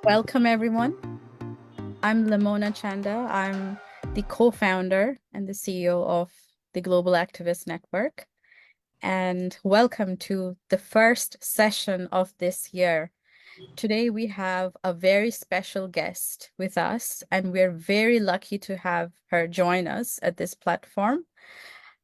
Welcome, everyone. I'm Lamona Chanda. I'm the co-founder and the CEO of the Global Activist Network. And welcome to the first session of this year. Today, we have a very special guest with us, and we're very lucky to have her join us at this platform.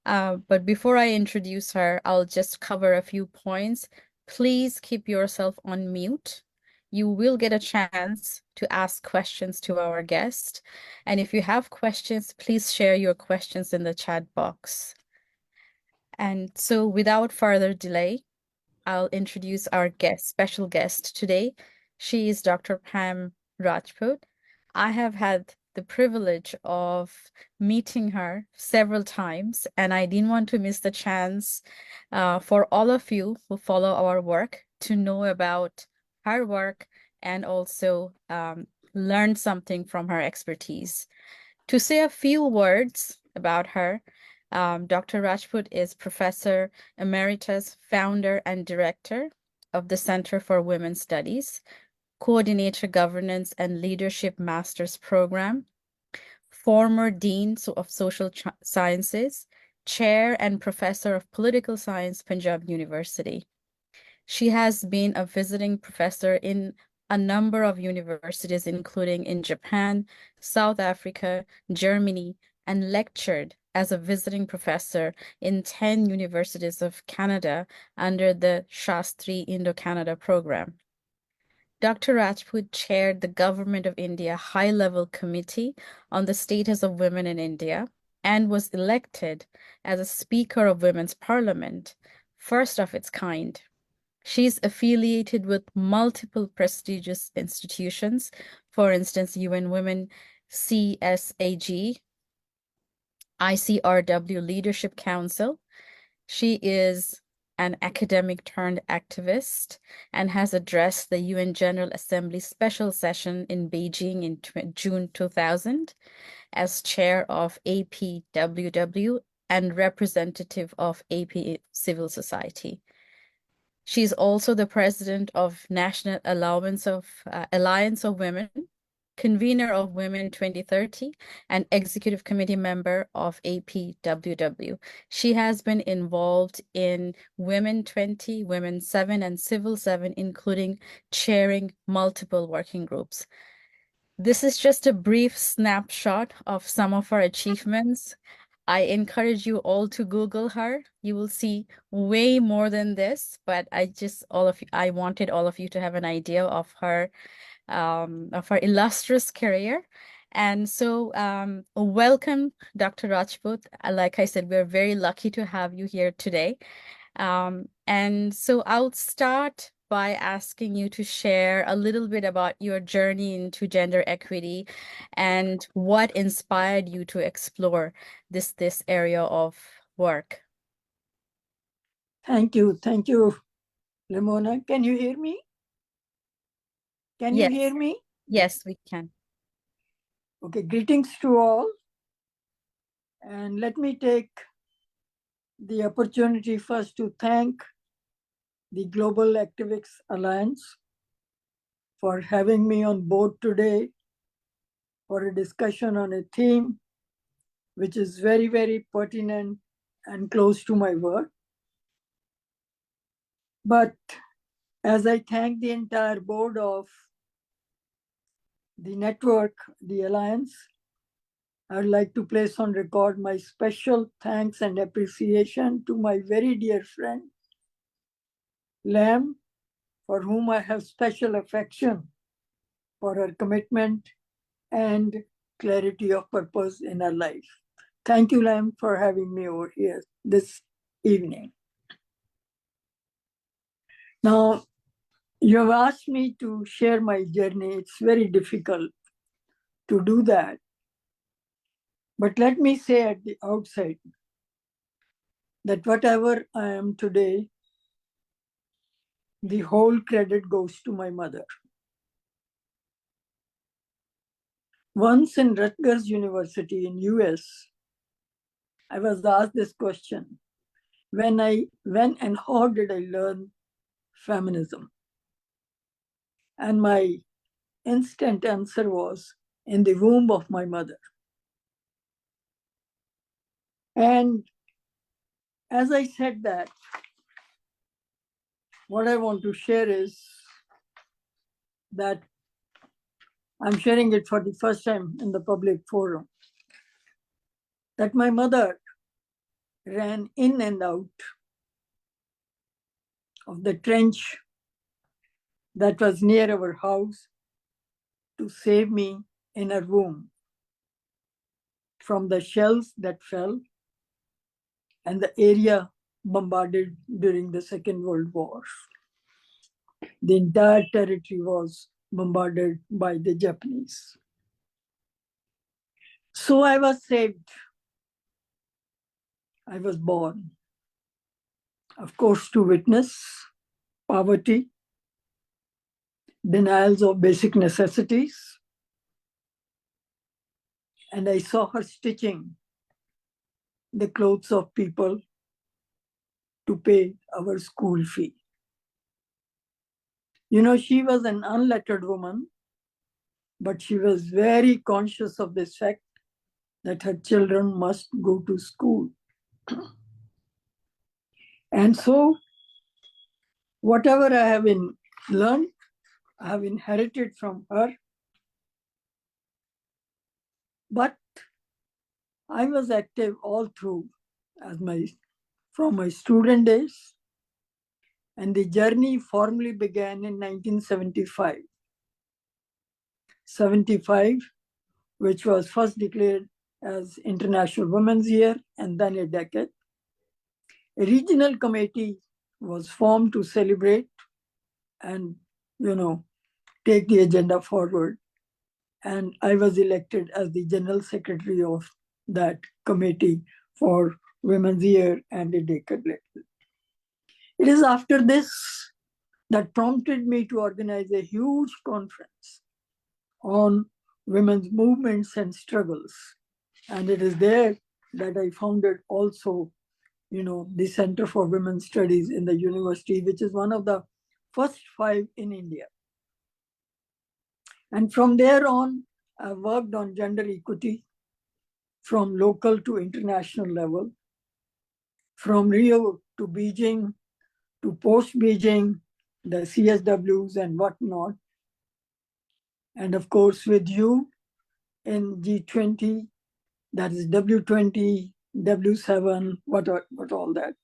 But before I introduce her, I'll just cover a few points. Please keep yourself on mute. You will get a chance to ask questions to our guest. And if you have questions, please share your questions in the chat box. And so without further delay, I'll introduce our special guest today. She is Dr. Pam Rajput. I have had the privilege of meeting her several times, and I didn't want to miss the chance for all of you who follow our work to know about her work and also learn something from her expertise. To say a few words about her, Dr. Rajput is Professor Emeritus, founder and director of the Center for Women's Studies, Coordinator Governance and Leadership Master's Program, former Dean of Social Sciences, Chair and Professor of Political Science, Panjab University. She has been a visiting professor in a number of universities, including in Japan, South Africa, Germany, and lectured as a visiting professor in 10 universities of Canada under the Shastri Indo-Canada program. Dr. Rajput chaired the Government of India High-Level Committee on the Status of Women in India and was elected as a Speaker of Women's Parliament, first of its kind. She's affiliated with multiple prestigious institutions, for instance, UN Women, CSAG, ICRW Leadership Council. She is an academic turned activist and has addressed the UN General Assembly special session in Beijing in June 2000 as chair of APWW and representative of AP Civil Society. She's also the president of National Alliance of Women, convener of Women 2030, and executive committee member of APWW. She has been involved in Women 20, Women 7, and Civil 7, including chairing multiple working groups. This is just a brief snapshot of some of her achievements. I encourage you all to Google her. You will see way more than this, but I wanted all of you to have an idea of her illustrious career. And so welcome, Dr. Rajput. Like I said, we're very lucky to have you here today. And so I'll start by asking you to share a little bit about your journey into gender equity and what inspired you to explore this area of work. Thank you. Thank you, Lamona. Can you hear me? Can Yes. you hear me? Yes, we can. Okay, greetings to all. And let me take the opportunity first to thank the Global Activists Alliance for having me on board today for a discussion on a theme which is very, very pertinent and close to my work. But as I thank the entire board of the network, the Alliance, I would like to place on record my special thanks and appreciation to my very dear friend, Lam, for whom I have special affection for her commitment and clarity of purpose in her life. Thank you, Lam, for having me over here this evening. Now, you have asked me to share my journey. It's very difficult to do that. But let me say at the outset that whatever I am today, the whole credit goes to my mother. Once in Rutgers University in US, I was asked this question, when and how did I learn feminism? And my instant answer was in the womb of my mother. And as I said that, what I want to share is that I'm sharing it for the first time in the public forum, that my mother ran in and out of the trench that was near our house to save me in her womb from the shells that fell and the area bombarded during the Second World War. The entire territory was bombarded by the Japanese. So I was saved. I was born, of course, to witness poverty, denials of basic necessities, and I saw her stitching the clothes of people to pay our school fee. You know, she was an unlettered woman, but she was very conscious of this fact that her children must go to school. And so, whatever I have learned, I have inherited from her. But I was active all through from my student days. And the journey formally began in 1975. 75, which was first declared as International Women's Year and then a decade. A regional committee was formed to celebrate and, take the agenda forward. And I was elected as the General Secretary of that committee for Women's Year and a decade later. It is after this that prompted me to organize a huge conference on women's movements and struggles. And it is there that I founded also, the Center for Women's Studies in the university, which is one of the first 5 in India. And from there on, I worked on gender equity from local to international level, from Rio to Beijing to post-Beijing, the CSWs and whatnot. And of course, with you in G20, that is W20, W7, what all that.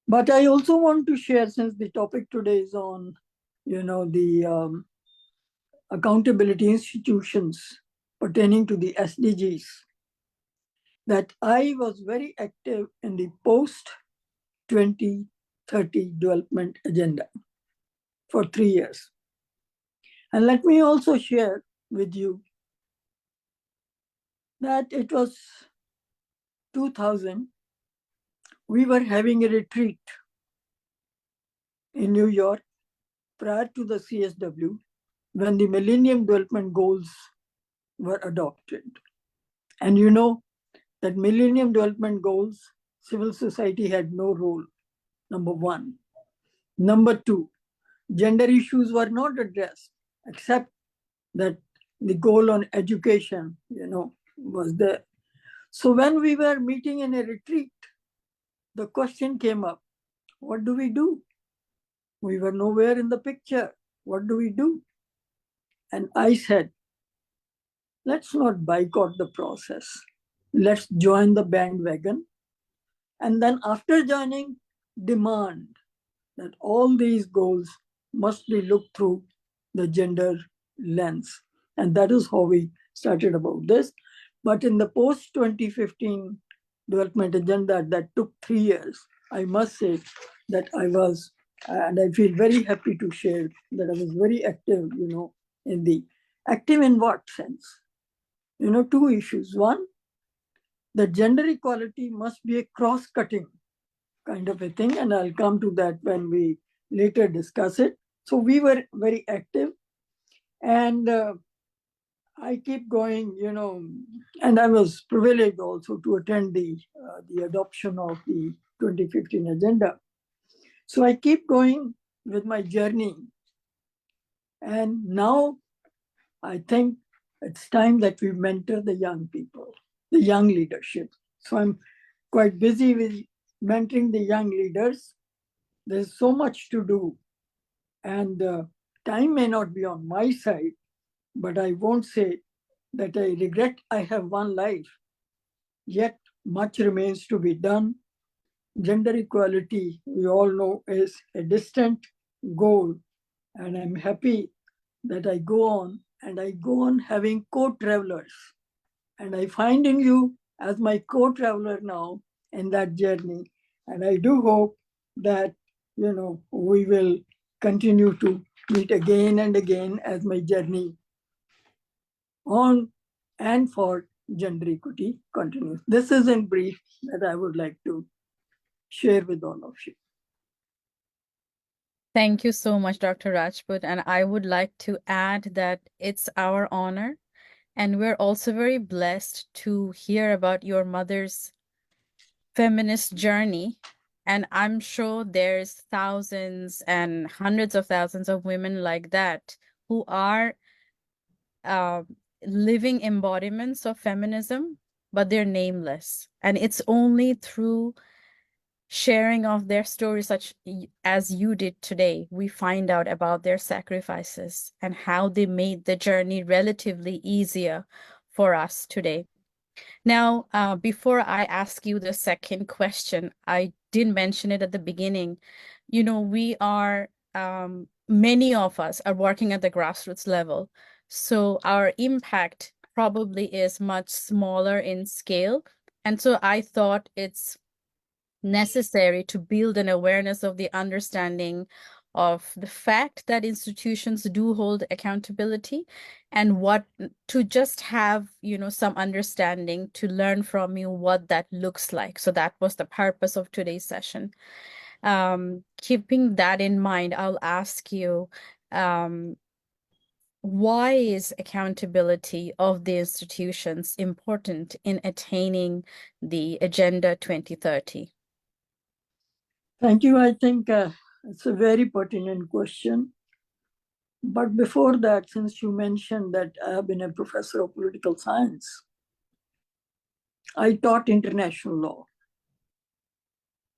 But I also want to share, since the topic today is on, the accountability institutions pertaining to the SDGs, that I was very active in the post-2030 development agenda for 3 years. And let me also share with you that it was 2000, we were having a retreat in New York prior to the CSW when the Millennium Development Goals were adopted. And you know that Millennium Development Goals, civil society had no role, number one. Number two, gender issues were not addressed, except that the goal on education, was there. So when we were meeting in a retreat, the question came up, what do we do? We were nowhere in the picture. What do we do? And I said, let's not boycott the process. Let's join the bandwagon. And then after joining, demand that all these goals must be looked through the gender lens. And that is how we started about this. But in the post-2015 development agenda that took 3 years, I must say that I was, and I feel very happy to share that I was very active, active in what sense? 2 issues. One, the gender equality must be a cross-cutting kind of a thing, and I'll come to that when we later discuss it. So we were very active, and I keep going, and I was privileged also to attend the adoption of the 2015 agenda. So I keep going with my journey. And now I think it's time that we mentor the young people, the young leadership. So I'm quite busy with mentoring the young leaders. There's so much to do, and time may not be on my side, but I won't say that I regret I have one life. Yet much remains to be done. Gender equality, we all know, is a distant goal, and I'm happy that I go on having co-travelers. And I find in you as my co-traveler now in that journey. And I do hope that, we will continue to meet again and again as my journey on and for gender equity continues. This is in brief that I would like to share with all of you. Thank you so much, Dr. Rajput. And I would like to add that it's our honor. And we're also very blessed to hear about your mother's feminist journey. And I'm sure there's thousands and hundreds of thousands of women like that who are living embodiments of feminism, but they're nameless. And it's only through sharing of their stories, such as you did today, we find out about their sacrifices and how they made the journey relatively easier for us today. Now, before I ask you the second question, I did mention it at the beginning. We are, many of us are working at the grassroots level. So our impact probably is much smaller in scale. And so I thought it's necessary to build an awareness of the understanding of the fact that institutions do hold accountability, and what to just have, some understanding to learn from you what that looks like. So that was the purpose of today's session. Keeping that in mind, I'll ask you, why is accountability of the institutions important in attaining the Agenda 2030? Thank you. I think it's a very pertinent question. But before that, since you mentioned that I have been a professor of political science, I taught international law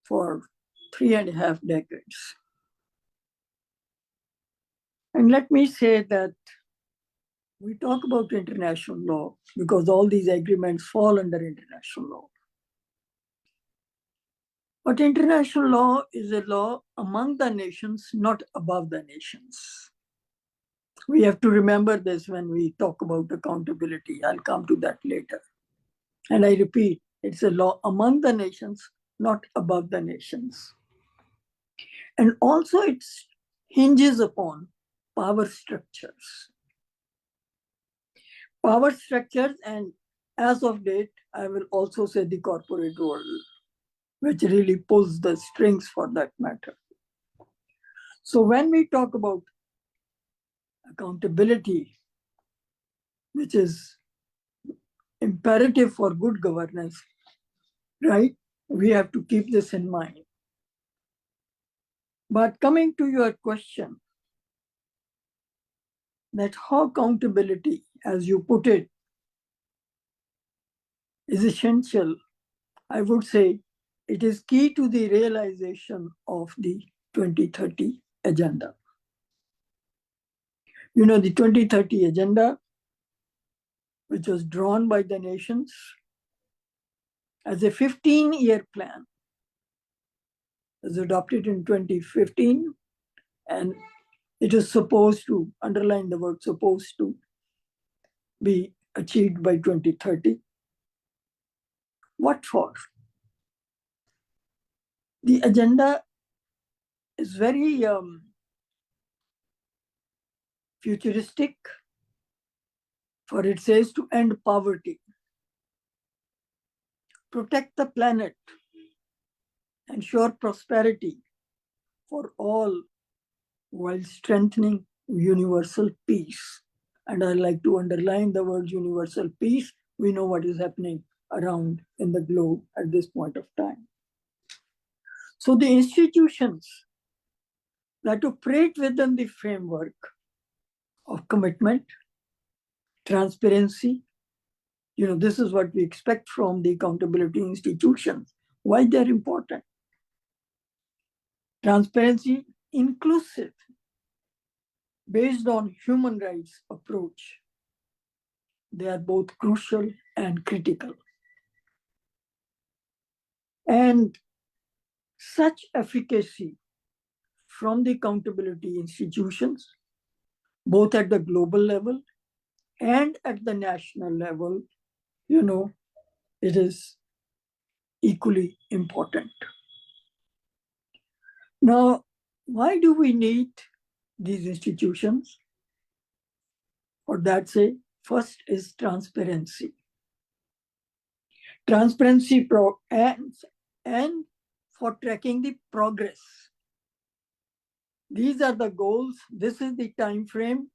for 3.5 decades. And let me say that we talk about international law because all these agreements fall under international law. But international law is a law among the nations, not above the nations. We have to remember this when we talk about accountability. I'll come to that later. And I repeat, it's a law among the nations, not above the nations. And also it hinges upon power structures. Power structures, and as of date, I will also say the corporate world, which really pulls the strings for that matter. So when we talk about accountability, which is imperative for good governance, right? We have to keep this in mind. But coming to your question, that how accountability, as you put it, is essential, I would say it is key to the realization of the 2030 agenda. The 2030 agenda, which was drawn by the nations as a 15-year plan, was adopted in 2015, and it is supposed to, underline the word supposed to, be achieved by 2030. What for? The agenda is very futuristic, for it says to end poverty, protect the planet, ensure prosperity for all while strengthening universal peace. And I like to underline the word universal peace. We know what is happening around in the globe at this point of time. So the institutions that operate within the framework of commitment, transparency. This is what we expect from the accountability institutions. Why they're important? Transparency, inclusive, based on human rights approach. They are both crucial and critical. And such efficacy from the accountability institutions, both at the global level and at the national level, it is equally important. Now, why do we need these institutions? For that sake, first is transparency. Transparency and for tracking the progress. These are the goals. This is the time frame.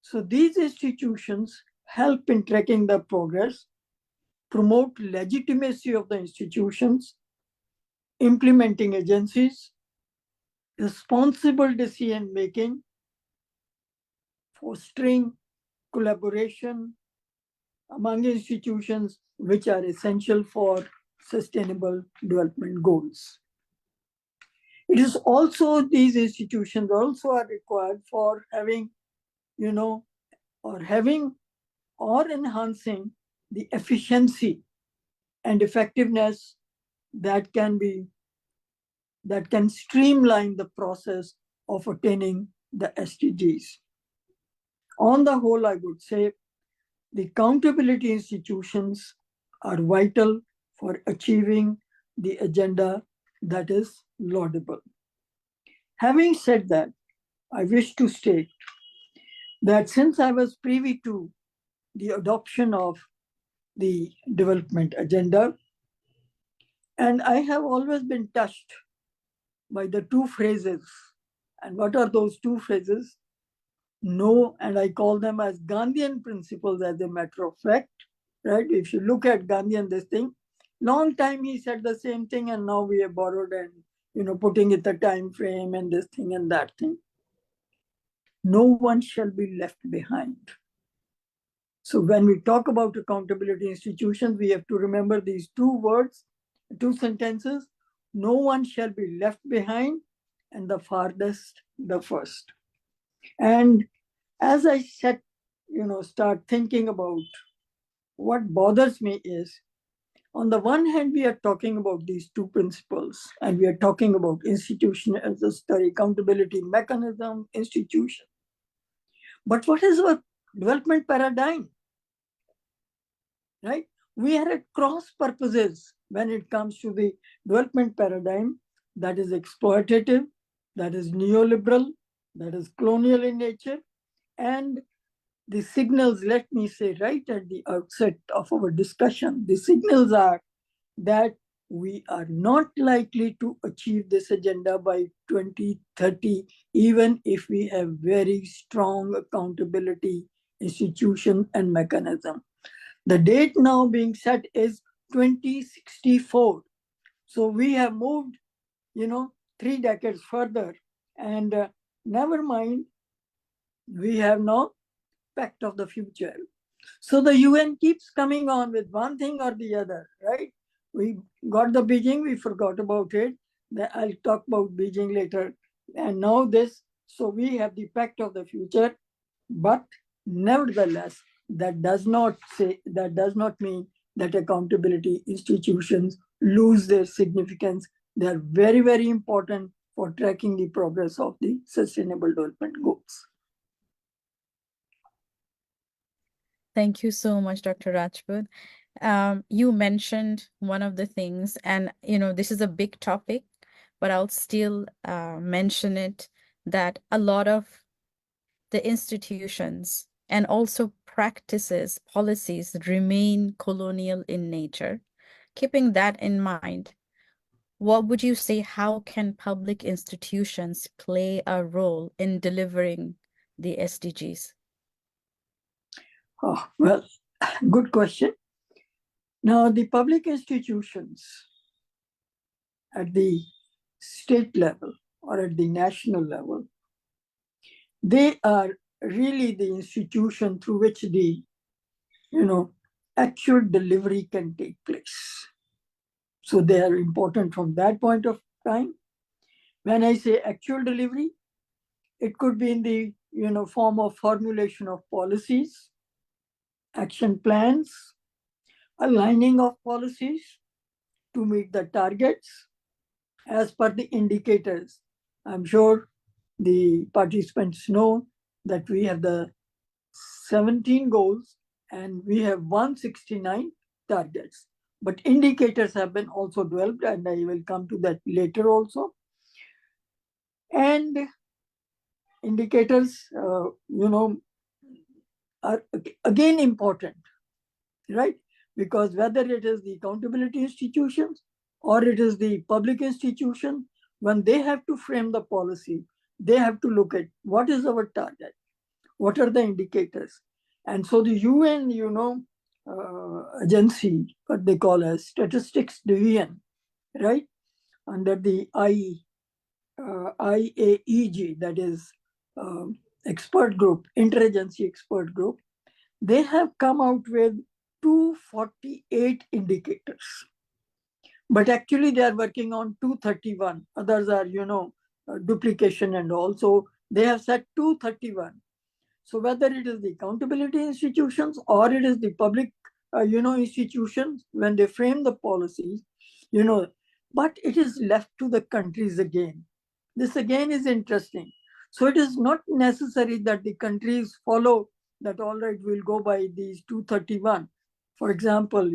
So these institutions help in tracking the progress, promote legitimacy of the institutions, implementing agencies, responsible decision making, fostering collaboration among institutions which are essential for sustainable development goals. It is also, these institutions also are required for having, or enhancing the efficiency and effectiveness that can streamline the process of attaining the SDGs. On the whole, I would say the accountability institutions are vital for achieving the agenda that is laudable. Having said that, I wish to state that since I was privy to the adoption of the development agenda, and I have always been touched by the two phrases. And what are those two phrases? No, and I call them as Gandhian principles as a matter of fact, right? If you look at Gandhi and this thing, long time he said the same thing, and now we have borrowed and putting it a time frame and this thing and that thing. No one shall be left behind. So when we talk about accountability institutions, we have to remember these two words, two sentences. No one shall be left behind, and the farthest the first. And as I said, start thinking about what bothers me is, on the one hand, we are talking about these two principles, and we are talking about institution as a accountability mechanism, institution. But what is our development paradigm? Right? We are at cross purposes when it comes to the development paradigm that is exploitative, that is neoliberal, that is colonial in nature. And the signals, let me say right at the outset of our discussion, the signals are that we are not likely to achieve this agenda by 2030, even if we have very strong accountability institution and mechanism. The date now being set is 2064. So we have moved, 3 decades further. And never mind, we have no pact of the future. So the UN keeps coming on with one thing or the other, right? We got the Beijing, we forgot about it. I'll talk about Beijing later. And now this, so we have the pact of the future, but nevertheless, that does not mean that accountability institutions lose their significance. They are very, very important for tracking the progress of the Sustainable Development Goals. Thank you so much, Dr. Rajput. You mentioned one of the things, and this is a big topic, but I'll still mention it, that a lot of the institutions and also practices, policies remain colonial in nature. Keeping that in mind, what would you say, how can public institutions play a role in delivering the SDGs? Oh, well, good question. Now, the public institutions at the state level or at the national level, they are really the institution through which the, actual delivery can take place. So they are important from that point of time. When I say actual delivery, it could be in the, form of formulation of policies, action plans, aligning of policies to meet the targets as per the indicators. I'm sure the participants know that we have the 17 goals and we have 169 targets. But indicators have been also developed, and I will come to that later also. And indicators, are again important, right? Because whether it is the accountability institutions or it is the public institution, when they have to frame the policy, they have to look at what is our target, what are the indicators. And so the UN, agency, what they call as statistics division, right? Under the IAEG, that is expert group, interagency expert group, they have come out with 248 indicators. But actually they are working on 231. Others are, duplication and all. So they have set 231. So whether it is the accountability institutions or it is the public, institutions, when they frame the policies, but it is left to the countries again. This again is interesting. So it is not necessary that the countries follow that, all right, we'll go by these 231. For example,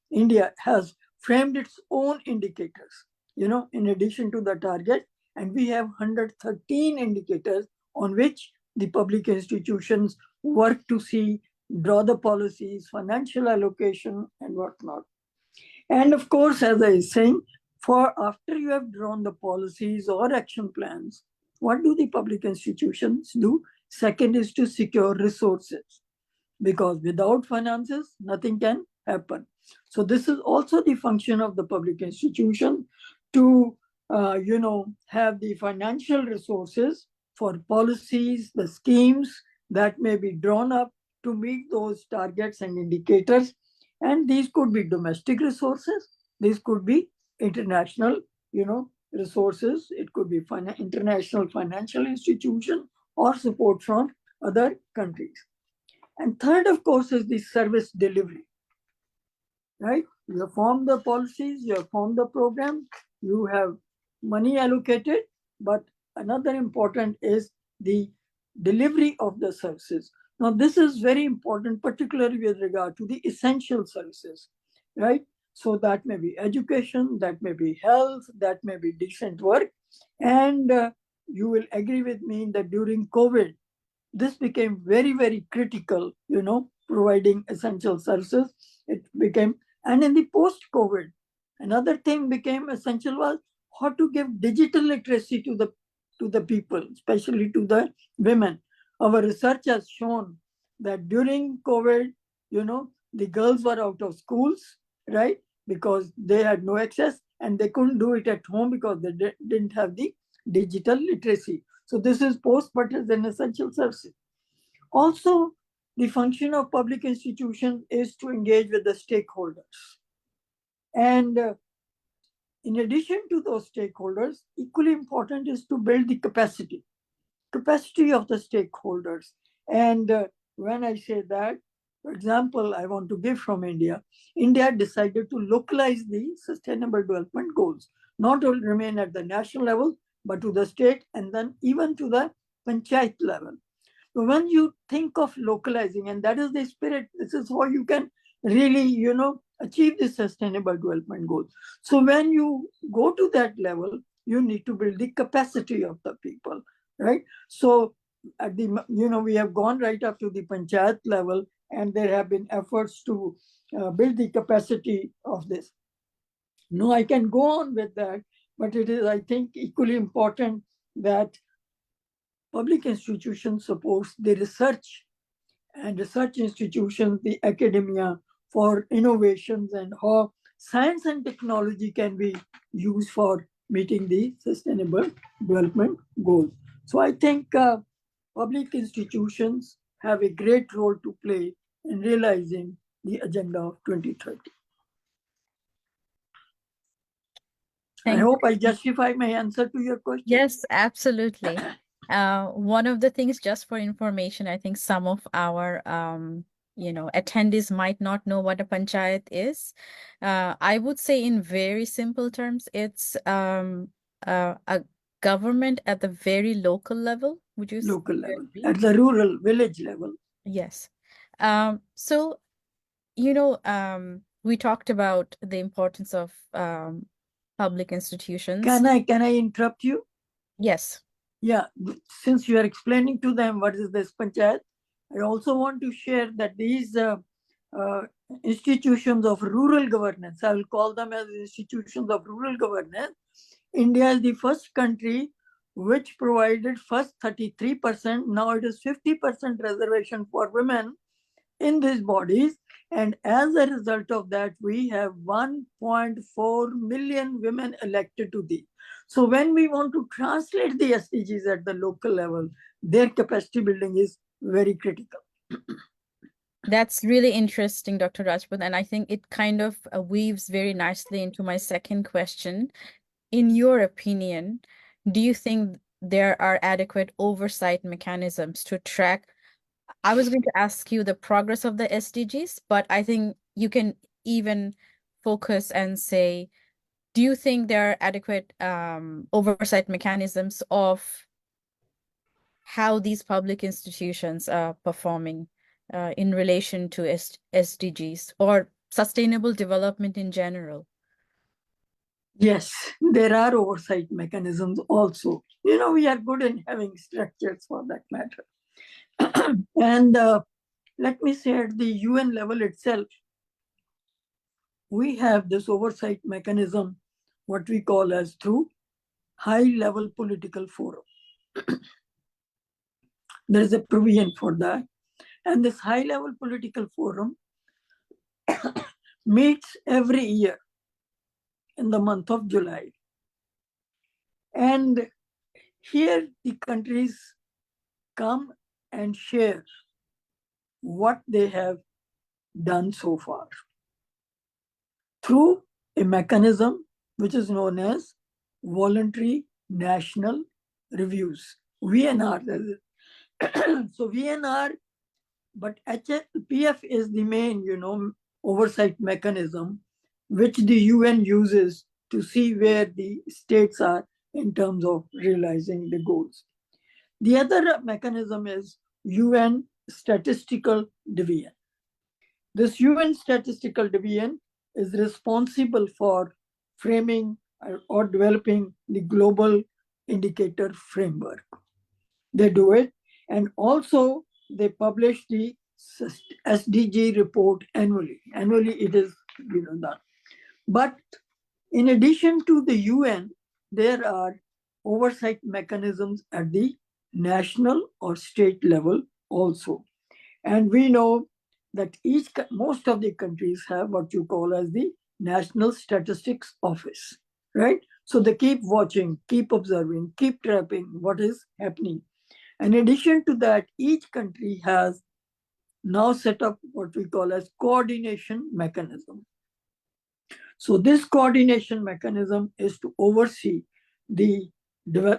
India has framed its own indicators, in addition to the target, and we have 113 indicators on which the public institutions work to see, draw the policies, financial allocation, and whatnot. And of course, as I was saying, for after you have drawn the policies or action plans, what do the public institutions do? Second is to secure resources, because without finances, nothing can happen. So this is also the function of the public institution to, have the financial resources for policies, the schemes that may be drawn up to meet those targets and indicators. And these could be domestic resources. These could be international, resources. It could be international financial institution or support from other countries. And third, of course, is the service delivery, right? You have formed the policies, you have formed the program, you have money allocated, but another important is the delivery of the services. Now, this is very important, particularly with regard to the essential services, right? So that may be education, that may be health, that may be decent work. And you will agree with me that during COVID, this became very, very critical, providing essential services. It became, and in the post-COVID, another thing became essential was how to give digital literacy to the people, especially to the women. Our research has shown that during COVID, the girls were out of schools, right? Because they had no access and they couldn't do it at home because they didn't have the digital literacy. So this is post, but is an essential service. Also, the function of public institutions is to engage with the stakeholders. And in addition to those stakeholders, equally important is to build the capacity of the stakeholders. And when I say that, for example, I want to give from India. India decided to localize the Sustainable Development Goals, not to remain at the national level, but to the state and then even to the panchayat level. So when you think of localizing, and that is the spirit, this is how you can really, achieve the Sustainable Development Goals. So when you go to that level, you need to build the capacity of the people, right? So at the, we have gone right up to the panchayat level, and there have been efforts to build the capacity of this. No, I can go on with that, but it is, I think, equally important that public institutions supports the research and research institutions, the academia, for innovations and how science and technology can be used for meeting the Sustainable Development Goals. So I think public institutions have a great role to play in realizing the Agenda of 2030. I hope I justify my answer to your question. Yes, absolutely. One of the things, just for information, I think some of our attendees might not know what a panchayat is. I would say in very simple terms, it's a government at the very local level. Would you Local level, agree? at the rural village level. Yes. So, we talked about the importance of public institutions. Can I interrupt you? Yes. Yeah, since you are explaining to them what is this panchayat, I also want to share that these institutions of rural governance, I will call them as institutions of rural governance. India is the first country which provided first 33%, now it is 50% reservation for women in these bodies. And as a result of that, we have 1.4 million women elected to these. So when we want to translate the SDGs at the local level, their capacity building is very critical. That's really interesting, Dr. Rajput, and I think it kind of weaves very nicely into my second question. In your opinion, do you think there are adequate oversight mechanisms to track? I was going to ask you the progress of the SDGs, but I think you can even focus and say, do you think there are adequate oversight mechanisms of how these public institutions are performing in relation to SDGs or sustainable development in general? Yes, there are oversight mechanisms also. We are good in having structures for that matter. And let me say at the UN level itself, we have this oversight mechanism, what we call as through high-level political forum. There is a provision for that. And this high-level political forum meets every year in the month of July. And here the countries come and share what they have done so far through a mechanism which is known as voluntary national reviews, VNR. So VNR, but PF is the main, oversight mechanism which the UN uses to see where the states are in terms of realizing the goals. The other mechanism is UN Statistical Division. This UN Statistical Division is responsible for framing or developing the global indicator framework. They do it, and also they publish the SDG report annually. Annually, it is done. But in addition to the UN, there are oversight mechanisms at the national or state level also. And we know that most of the countries have what you call as the National Statistics Office, right? So they keep watching, keep observing, keep tracking what is happening. In addition to that, each country has now set up what we call as coordination mechanism. So this coordination mechanism is to oversee the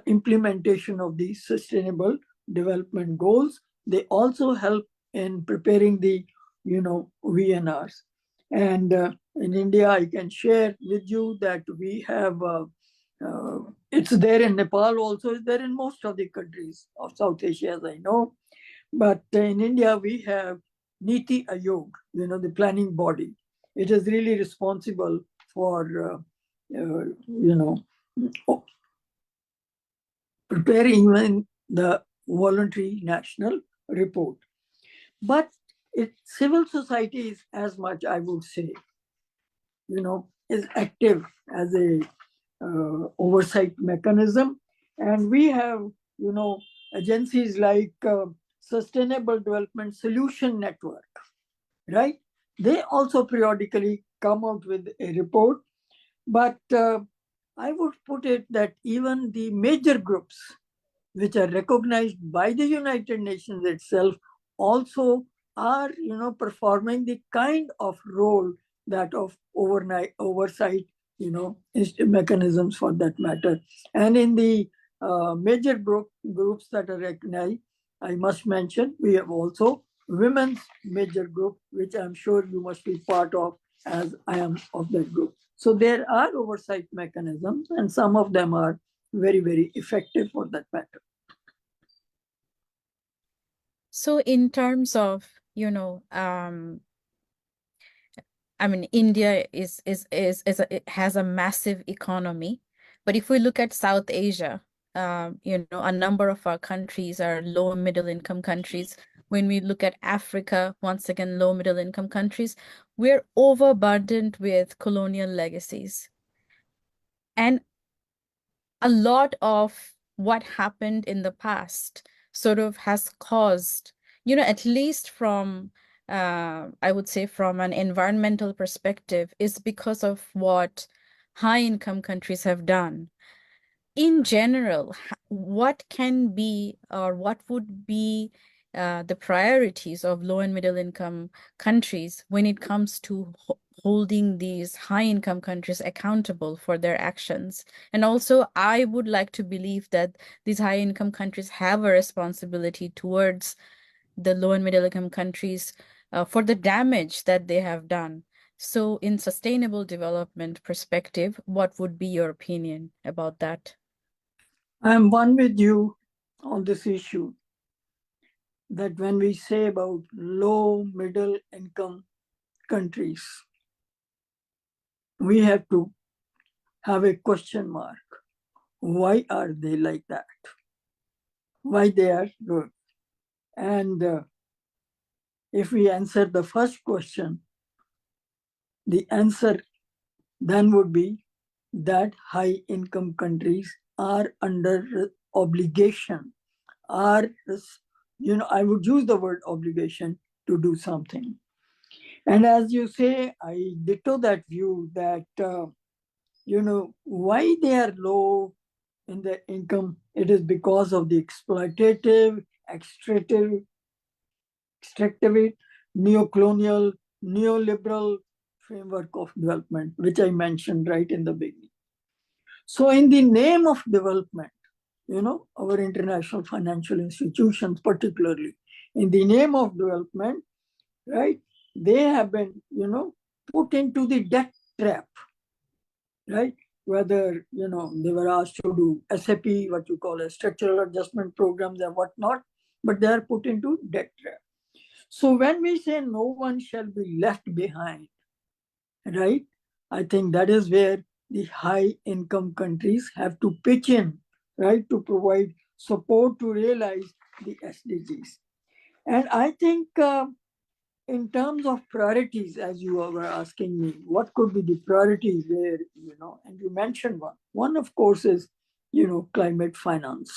implementation of the sustainable development goals. They also help in preparing the, VNRs. And in India, I can share with you that we have, it's there in Nepal also, it's there in most of the countries of South Asia, as I know. But in India, we have Niti Aayog, the planning body. It is really responsible for, preparing even the voluntary national report. But civil society is as much, I would say, is active as a oversight mechanism. And we have, agencies like Sustainable Development Solution Network, right? They also periodically come out with a report. But I would put it that even the major groups which are recognized by the United Nations itself, also are, performing the kind of role that of overnight oversight, mechanisms for that matter. And in the major groups that are recognized, I must mention, we have also women's major group, which I'm sure you must be part of, as I am of that group. So there are oversight mechanisms, and some of them are very, very effective for that matter. So in terms of, I mean, India it has a massive economy, but if we look at South Asia, a number of our countries are low and middle income countries. When we look at Africa, once again, low middle income countries, we're overburdened with colonial legacies. And a lot of what happened in the past sort of has caused, at least from, I would say from an environmental perspective, is because of what high income countries have done. In general, what can be or what would be the priorities of low and middle income countries when it comes to holding these high income countries accountable for their actions? And also, I would like to believe that these high income countries have a responsibility towards the low and middle income countries for the damage that they have done. So, in sustainable development perspective, what would be your opinion about that? I'm one with you on this issue, that when we say about low middle income countries, we have to have a question mark. Why are they like that? Why they are good? And if we answer the first question, the answer then would be that high income countries are under obligation, are, I would use the word obligation to do something. And as you say, I ditto that view that, why they are low in the income. It is because of the exploitative, extractive, neo-colonial, neoliberal framework of development, which I mentioned right in the beginning. So in the name of development, our international financial institutions particularly, in the name of development, right, they have been, put into the debt trap, right? Whether, they were asked to do SAP, what you call a structural adjustment programs and whatnot, but they are put into debt trap. So when we say no one shall be left behind, right, I think that is where the high income countries have to pitch in, right, to provide support to realize the SDGs. And I think in terms of priorities, as you were asking me, what could be the priorities there, and you mentioned one. One, of course, is, climate finance.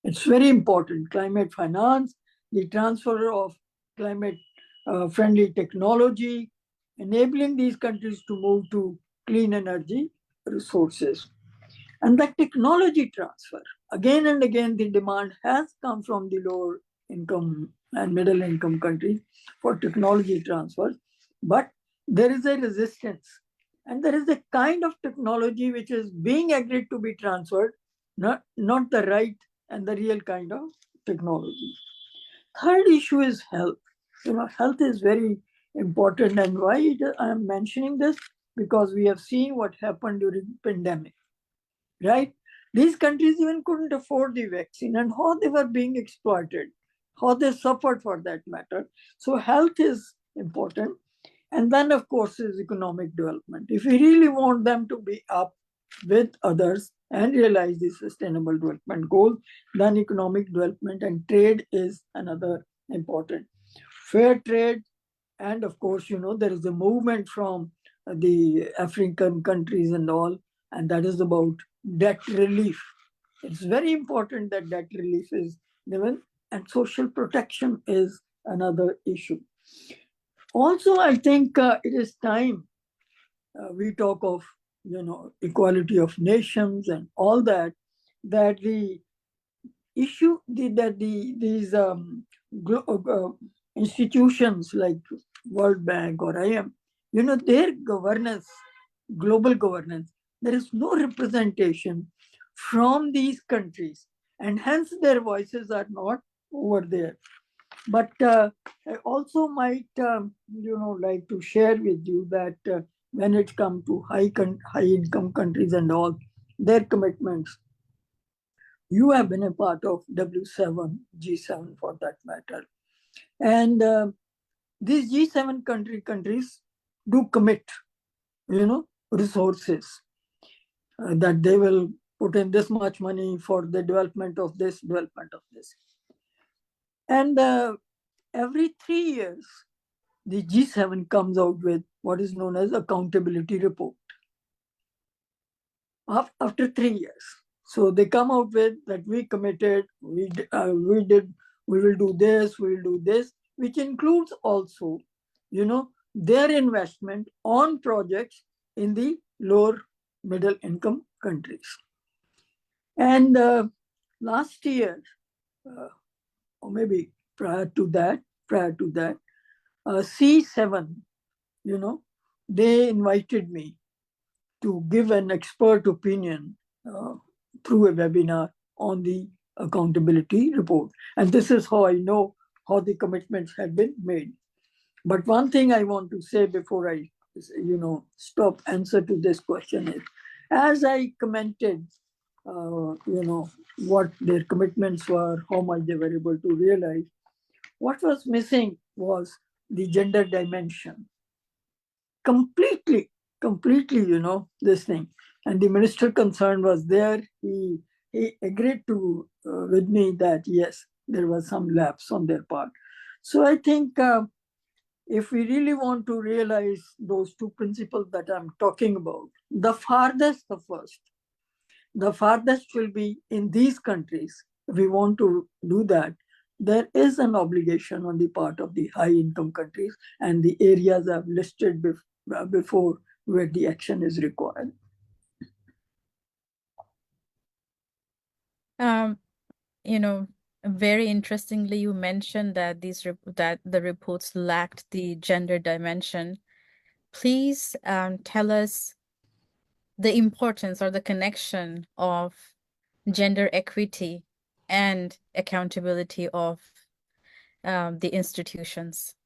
It's very important. Climate finance, the transfer of climate friendly technology, enabling these countries to move to clean energy resources. And that technology transfer, again and again, the demand has come from the lower income and middle income countries for technology transfer. But there is a resistance. And there is a kind of technology which is being agreed to be transferred, not the right and the real kind of technology. Third issue is health. Health is very important. And why I am mentioning this? Because we have seen what happened during pandemic, right? These countries even couldn't afford the vaccine, and how they were being exploited, how they suffered for that matter. So health is important. And then, of course, is economic development. If we really want them to be up with others and realize the sustainable development goals, then economic development and trade is another important. Fair trade, and of course, there is a movement from the African countries and all, and that is about debt relief. It's very important that debt relief is given, and social protection is another issue. Also, I think it is time we talk of, equality of nations and all that, that the issue these institutions like World Bank or IM, their governance, global governance, there is no representation from these countries, and hence their voices are not over there. But I also might, like to share with you that when it comes to high income countries and all, their commitments, you have been a part of W7, G7 for that matter. And these G7 countries do commit, resources that they will put in this much money for the development of this, development of this. And every 3 years, the G7 comes out with what is known as accountability report. After 3 years. So they come out with that we committed, we will do this, we will do this, which includes also, their investment on projects in the lower middle income countries. And last year, or maybe prior to that, C7, they invited me to give an expert opinion through a webinar on the accountability report. And this is how I know how the commitments had been made. But one thing I want to say before I, stop answer to this question is, as I commented, what their commitments were, how much they were able to realize, what was missing was the gender dimension. Completely, this thing. And the minister concerned was there. He agreed to with me that yes, there was some lapse on their part. So I think if we really want to realize those two principles that I'm talking about, the farthest will be in these countries. If we want to do that, there is an obligation on the part of the high income countries and the areas I've listed before where the action is required. Very interestingly, you mentioned that that the reports lacked the gender dimension. Please tell us the importance or the connection of gender equity and accountability of the institutions.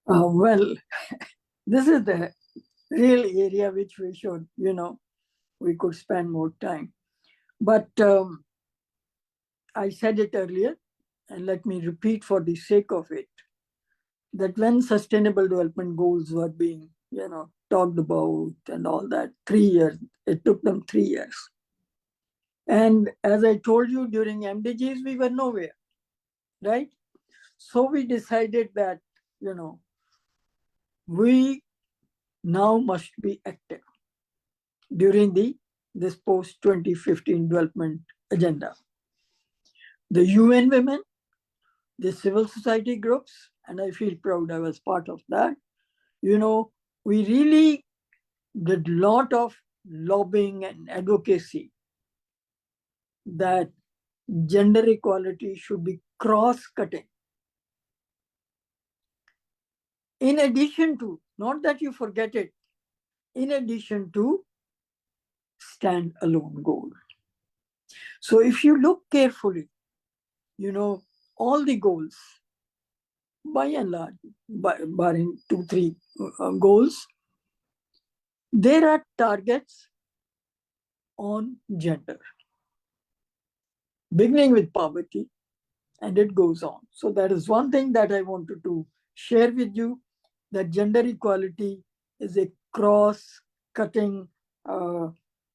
Well, this is the real area which we should, we could spend more time. But I said it earlier, and let me repeat for the sake of it, that when sustainable development goals were being, talked about and all that, 3 years, it took them 3 years. And as I told you, during MDGs, we were nowhere, right? So we decided that, we now must be active during this post-2015 development agenda. The UN women, the civil society groups, and I feel proud I was part of that. We really did a lot of lobbying and advocacy that gender equality should be cross-cutting. In addition to, not that you forget it, in addition to stand-alone goal. So if you look carefully, all the goals, by and large, barring 2-3 goals, there are targets on gender, beginning with poverty, and it goes on. So that is one thing that I wanted to share with you, that gender equality is a cross-cutting,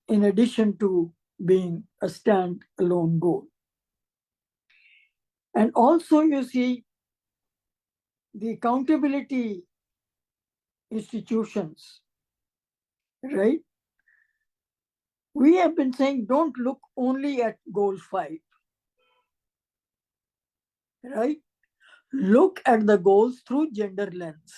in addition to being a stand-alone goal. And also you see the accountability institutions, right? We have been saying don't look only at goal 5, right? Look at the goals through gender lens.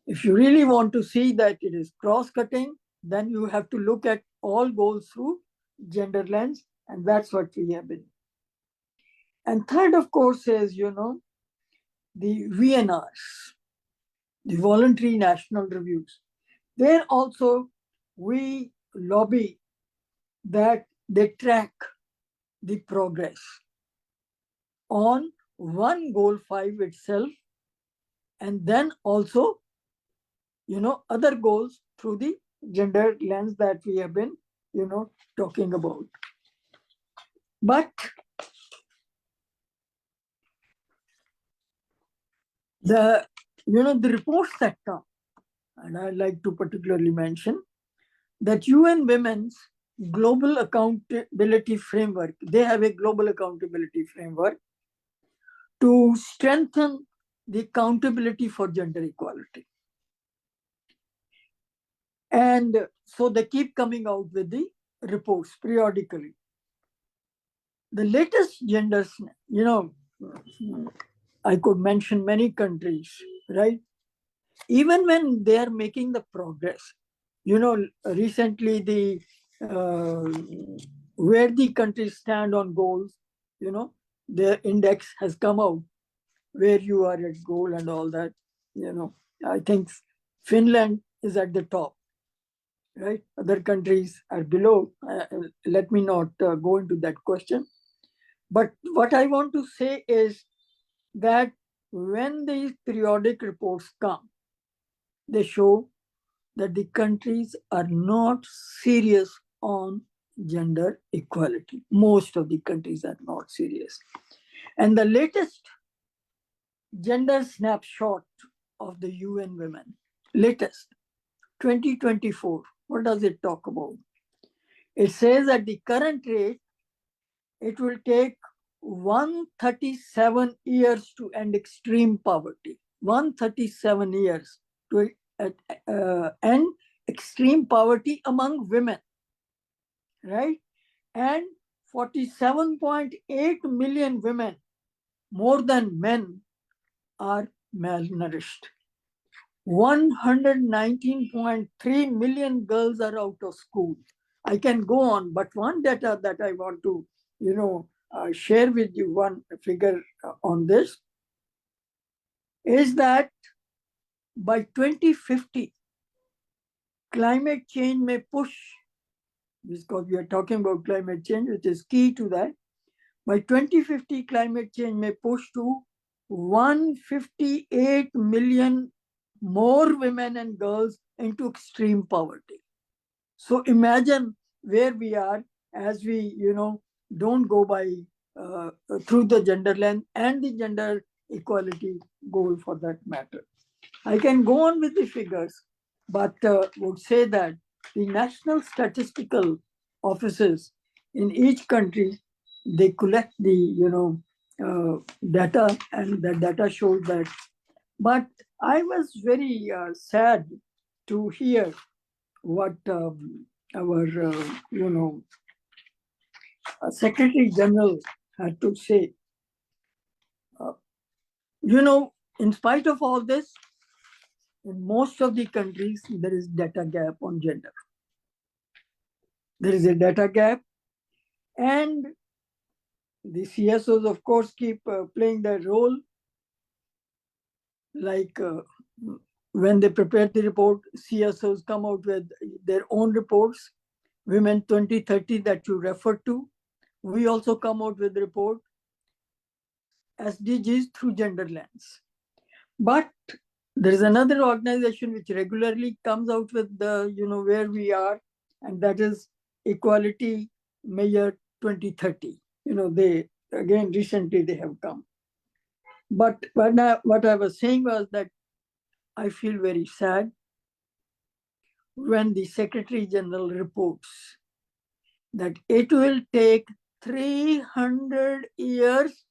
If you really want to see that it is cross-cutting, then you have to look at all goals through gender lens, and that's what we have been. And third, of course, is, the VNRs, the voluntary national reviews. There also we lobby that they track the progress on one goal 5 itself, and then also, other goals through the gender lens that we have been, talking about. But the reports that come, and I'd like to particularly mention that UN Women's Global Accountability Framework, they have a global accountability framework to strengthen the accountability for gender equality. And so they keep coming out with the reports periodically. The latest genders, I could mention many countries, right? Even when they are making the progress, recently the where the countries stand on goals, their index has come out, where you are at goal and all that. I think Finland is at the top, right? Other countries are below. Let me not go into that question. But what I want to say is that when these periodic reports come, they show that the countries are not serious on gender equality. Most of the countries are not serious. And the latest gender snapshot of the UN Women, latest, 2024, what does it talk about? It says at the current rate, it will take 137 years to end extreme poverty. 137 years to end extreme poverty among women, right? And 47.8 million women, more than men, are malnourished. 119.3 million girls are out of school. I can go on, but one data that I want to, share with you, one figure on this, is that by 2050, climate change may push, because we are talking about climate change, which is key to that. By 2050, climate change may push to 158 million more women and girls into extreme poverty. So imagine where we are as we, don't go by through the gender lens and the gender equality goal for that matter. I can go on with the figures, but would say that the national statistical offices in each country, they collect the data, and the data shows that. But I was very sad to hear what our Secretary General had to say. In spite of all this, in most of the countries, there is data gap on gender. There is a data gap, and the CSOs, of course, keep playing their role. Like when they prepare the report, CSOs come out with their own reports. Women 2030 that you referred to, we also come out with report, SDGs through gender lens. But there is another organization which regularly comes out with the, where we are, and that is Equality Measure 2030. They, again, recently they have come. But what I was saying was that I feel very sad when the Secretary General reports that it will take 300 years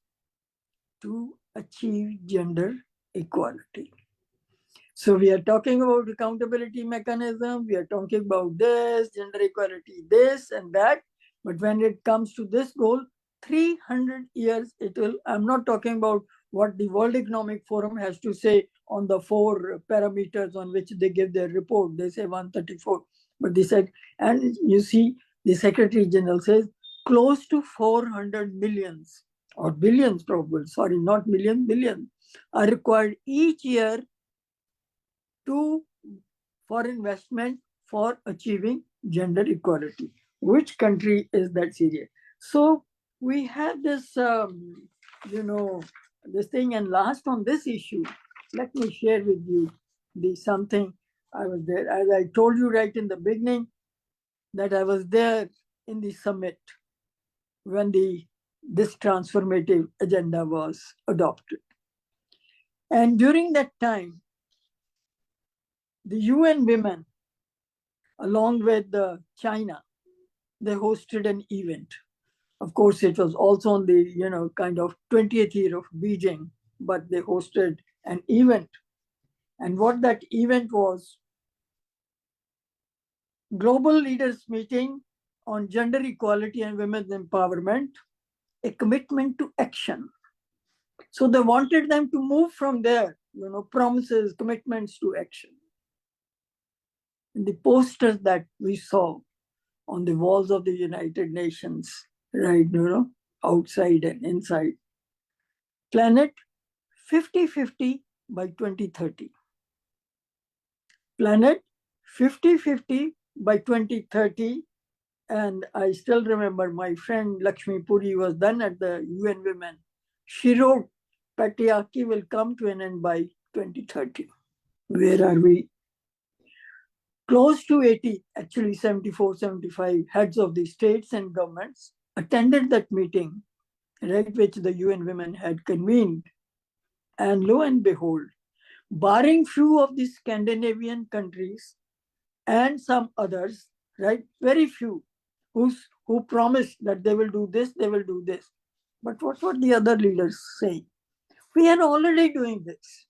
to achieve gender equality. So we are talking about accountability mechanism, we are talking about this, gender equality, this and that. But when it comes to this goal, 300 years it will, I'm not talking about what the World Economic Forum has to say on the 4 parameters on which they give their report. They say 134, but they said, and you see, the Secretary General says close to 400 millions or billions probably, sorry, not million, billion, are required each year for investment for achieving gender equality. Which country is that serious? So we have this, this thing. And last on this issue, let me share with you something. I was there, as I told you right in the beginning, that I was there in the summit when this transformative agenda was adopted. And during that time, the UN Women, along with China, they hosted an event. Of course, it was also on the, kind of 20th year of Beijing, but they hosted an event. And what that event was, Global Leaders Meeting on Gender Equality and Women's Empowerment, a commitment to action. So they wanted them to move from there, promises, commitments to action. And the posters that we saw on the walls of the United Nations, right, outside and inside. Planet 50-50 by 2030. Planet 50-50 by 2030. And I still remember my friend Lakshmi Puri was then at the UN Women. She wrote, patriarchy will come to an end by 2030. Where are we? Close to 80, actually 74, 75 heads of the states and governments attended that meeting, right, which the UN Women had convened. And lo and behold, barring few of the Scandinavian countries and some others, right, very few, who promised that they will do this, they will do this. But what were the other leaders saying? We are already doing this.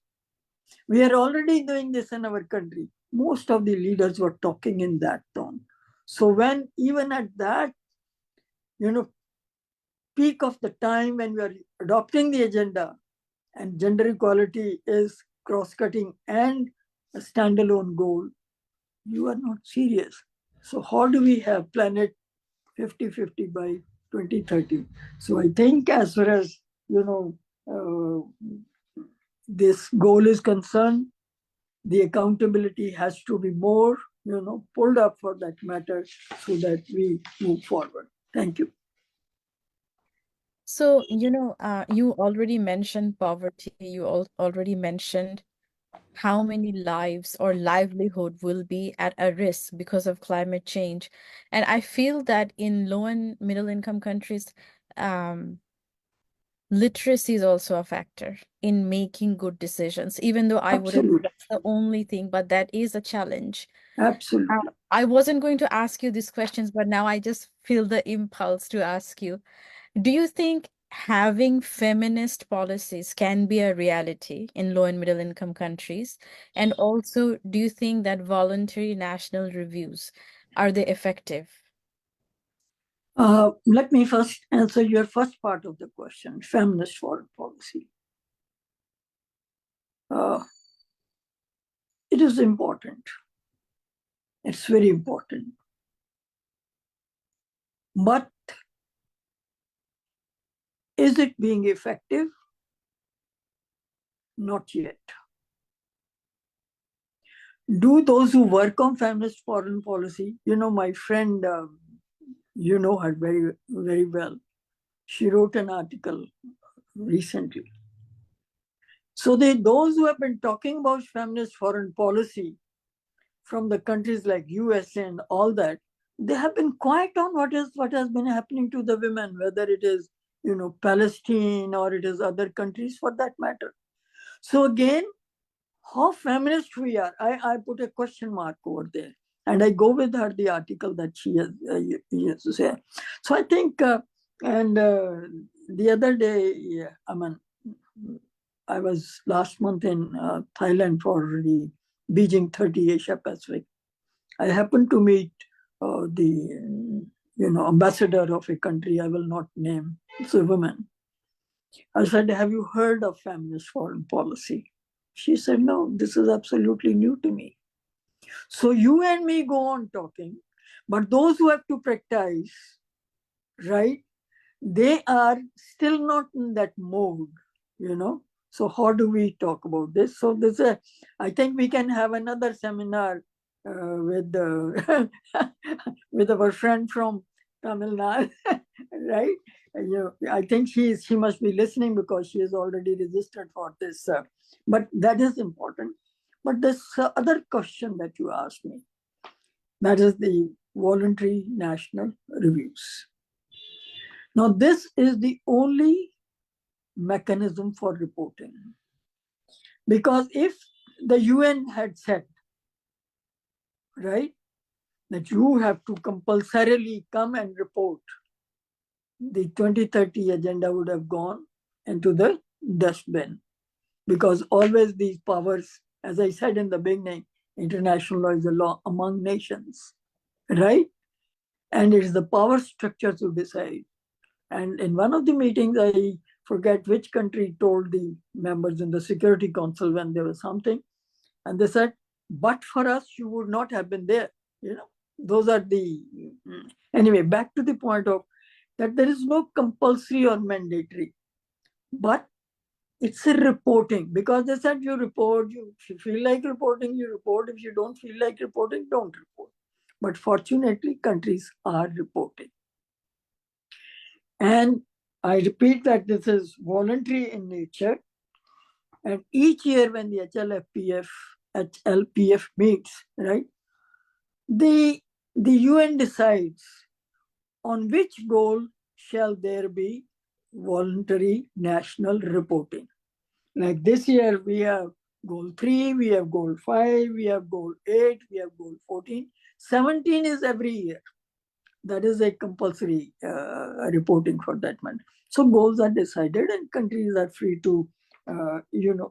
We are already doing this in our country. Most of the leaders were talking in that tone. So when even at that, peak of the time when we are adopting the agenda and gender equality is cross-cutting and a standalone goal, you are not serious. So how do we have planet 50-50 by 2030? So I think as far as, this goal is concerned, the accountability has to be more, pulled up for that matter so that we move forward. Thank you. So, you already mentioned poverty. You already mentioned how many lives or livelihood will be at a risk because of climate change. And I feel that in low and middle income countries, literacy is also a factor in making good decisions, even though I wouldn't say that's the only thing, but that is a challenge. Absolutely. I wasn't going to ask you these questions, but now I just feel the impulse to ask you. Do you think having feminist policies can be a reality in low and middle income countries? And also, do you think that voluntary national reviews, are they effective? Let me first answer your first part of the question, feminist foreign policy. It is important. It's very important. But is it being effective? Not yet. Do those who work on feminist foreign policy, my friend, you know her very, very well. She wrote an article recently. So those who have been talking about feminist foreign policy from the countries like US and all that, they have been quiet on what has been happening to the women, whether it is, Palestine or it is other countries for that matter. So again, how feminist we are, I put a question mark over there. And I go with her, the article that she has to say. So I think, the other day, I was last month in Thailand for the Beijing 30 Asia Pacific. I happened to meet the ambassador of a country I will not name. It's a woman. I said, have you heard of feminist foreign policy? She said, no, this is absolutely new to me. So you and me go on talking, But those who have to practice, right, they are still not in that mode, So how do we talk about this? So I think we can have another seminar with with our friend from Tamil Nadu, right? I think she must be listening because she is already registered for this. But that is important. But this other question that you asked me, that is the voluntary national reviews. Now, this is the only mechanism for reporting. Because if the UN had said, right, that you have to compulsorily come and report, the 2030 agenda would have gone into the dustbin. Because always these powers, as I said in the beginning, international law is a law among nations, right? And it is the power structure to decide. And in one of the meetings, I forget which country told the members in the Security Council when there was something, and they said, but for us, you would not have been there. Those are the, anyway, back to the point of that there is no compulsory or mandatory, but it's a reporting, because they said you report, if you feel like reporting, you report. If you don't feel like reporting, don't report. But fortunately, countries are reporting. And I repeat that this is voluntary in nature. And each year when the HLPF meets, right, the UN decides on which goal shall there be voluntary national reporting. Like this year, we have goal 3, we have goal 5, we have goal 8, we have goal 14. 17 is every year. That is a compulsory reporting for that month. So goals are decided and countries are free to,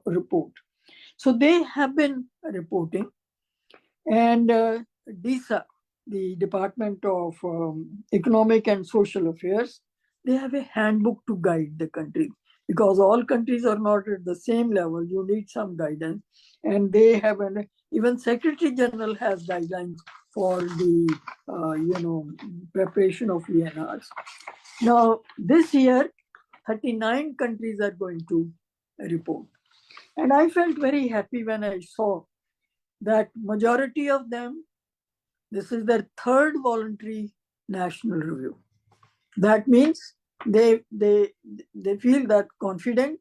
report. So they have been reporting. And DISA, the Department of Economic and Social Affairs, they have a handbook to guide the country, because all countries are not at the same level. You need some guidance. And they have even Secretary General has guidelines for the preparation of VNRs. Now, this year, 39 countries are going to report. And I felt very happy when I saw that majority of them, this is their third voluntary national review. That means they feel that confident,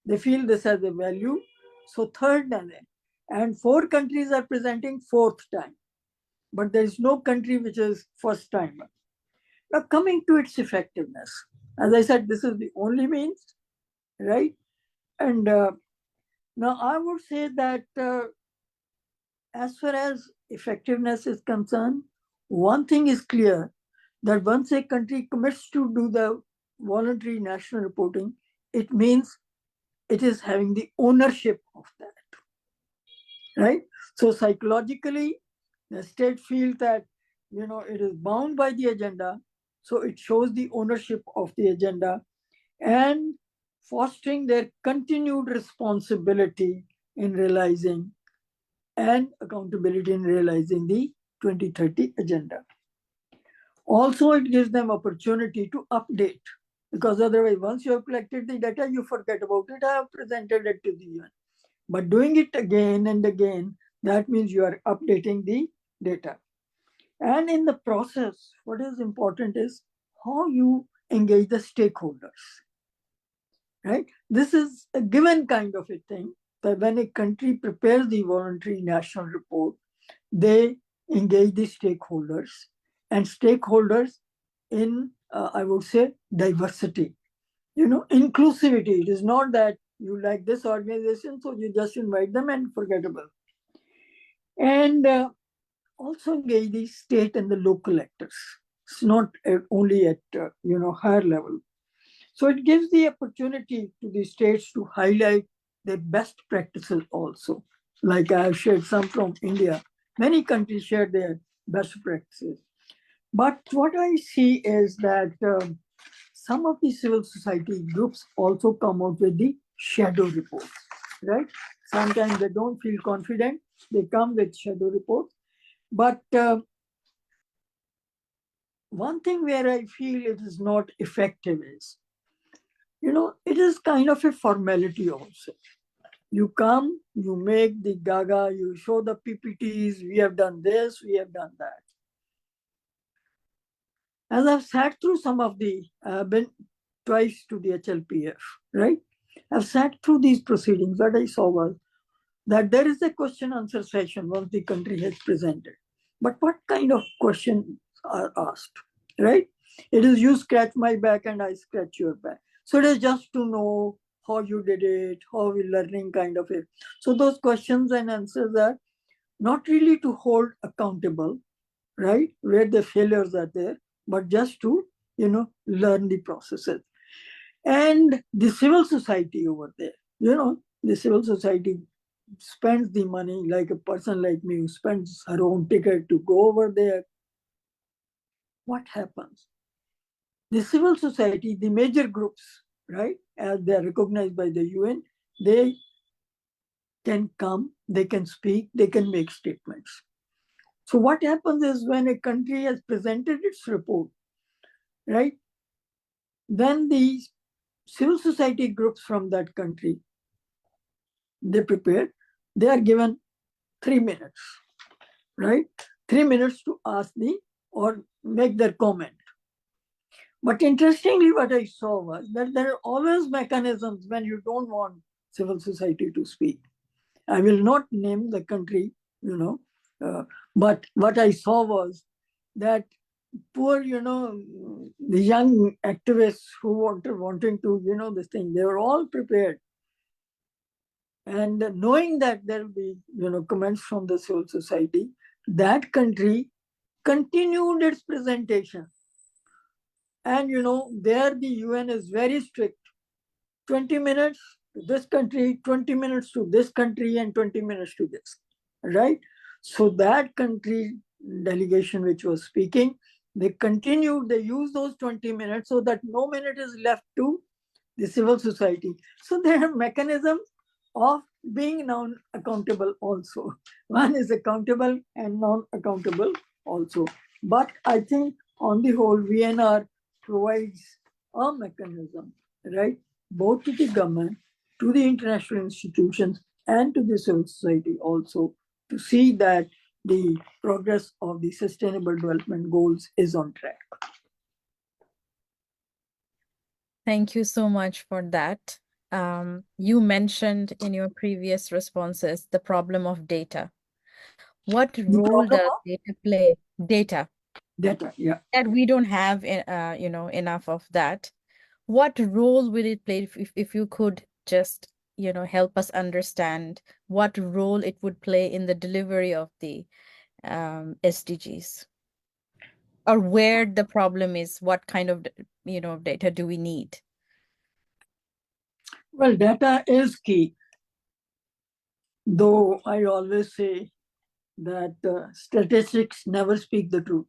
they feel this has a value. So third time, and 4 countries are presenting fourth time, but there is no country which is first time. Now coming to its effectiveness, as I said, this is the only means, right? And now I would say that as far as effectiveness is concerned, one thing is clear, that once a country commits to do the voluntary national reporting, it means it is having the ownership of that, right? So psychologically, the state feels that, it is bound by the agenda. So it shows the ownership of the agenda and fostering their continued responsibility in realizing and accountability in realizing the 2030 agenda. Also, it gives them opportunity to update, because otherwise, once you have collected the data, you forget about it. I have presented it to the UN. But doing it again and again, that means you are updating the data. And in the process, what is important is how you engage the stakeholders, right? This is a given kind of a thing, that when a country prepares the voluntary national report, they engage the stakeholders, and stakeholders in, I would say, diversity, inclusivity. It is not that you like this organization, so you just invite them and forget about it. And also engage the state and the local actors. It's not only at, higher level. So it gives the opportunity to the states to highlight their best practices also. Like I have shared some from India. Many countries share their best practices. But what I see is that some of the civil society groups also come out with the shadow reports, right? Sometimes they don't feel confident. They come with shadow reports. But one thing where I feel it is not effective is, it is kind of a formality also. You come, you make the gaga, you show the PPTs, we have done this, we have done that. As I've sat through some of I've been twice to the HLPF, right? I've sat through these proceedings. What I saw was that there is a question answer session once the country has presented. But what kind of questions are asked, right? It is you scratch my back and I scratch your back. So it is just to know how you did it, how we learning kind of it. So those questions and answers are not really to hold accountable, right? Where the failures are there, but just to, learn the processes. And the civil society over there, the civil society spends the money, like a person like me who spends her own ticket to go over there. What happens? The civil society, the major groups, right, as they are recognized by the UN, they can come, they can speak, they can make statements. So what happens is when a country has presented its report, right, then the civil society groups from that country, they prepare, they are given 3 minutes, right? 3 minutes to ask or make their comment. But interestingly, what I saw was that there are always mechanisms when you don't want civil society to speak. I will not name the country, but what I saw was that poor, the young activists who wanting to, this thing, they were all prepared. And knowing that there will be, comments from the civil society, that country continued its presentation. And, there the UN is very strict. 20 minutes to this country, 20 minutes to this country, and 20 minutes to this, right? So that country delegation which was speaking, they continued, they used those 20 minutes so that no minute is left to the civil society. So there are mechanisms of being non-accountable also. One is accountable and non-accountable also. But I think on the whole, VNR provides a mechanism, right? Both to the government, to the international institutions, and to the civil society also, to see that the progress of the Sustainable Development Goals is on track. Thank you so much for that. You mentioned in your previous responses the problem of data. What role does data play? Data. Data, yeah. That we don't have, enough of that. What role will it play if you could just, help us understand what role it would play in the delivery of the SDGs? Or where the problem is, what kind of, data do we need? Well, data is key. Though I always say that statistics never speak the truth.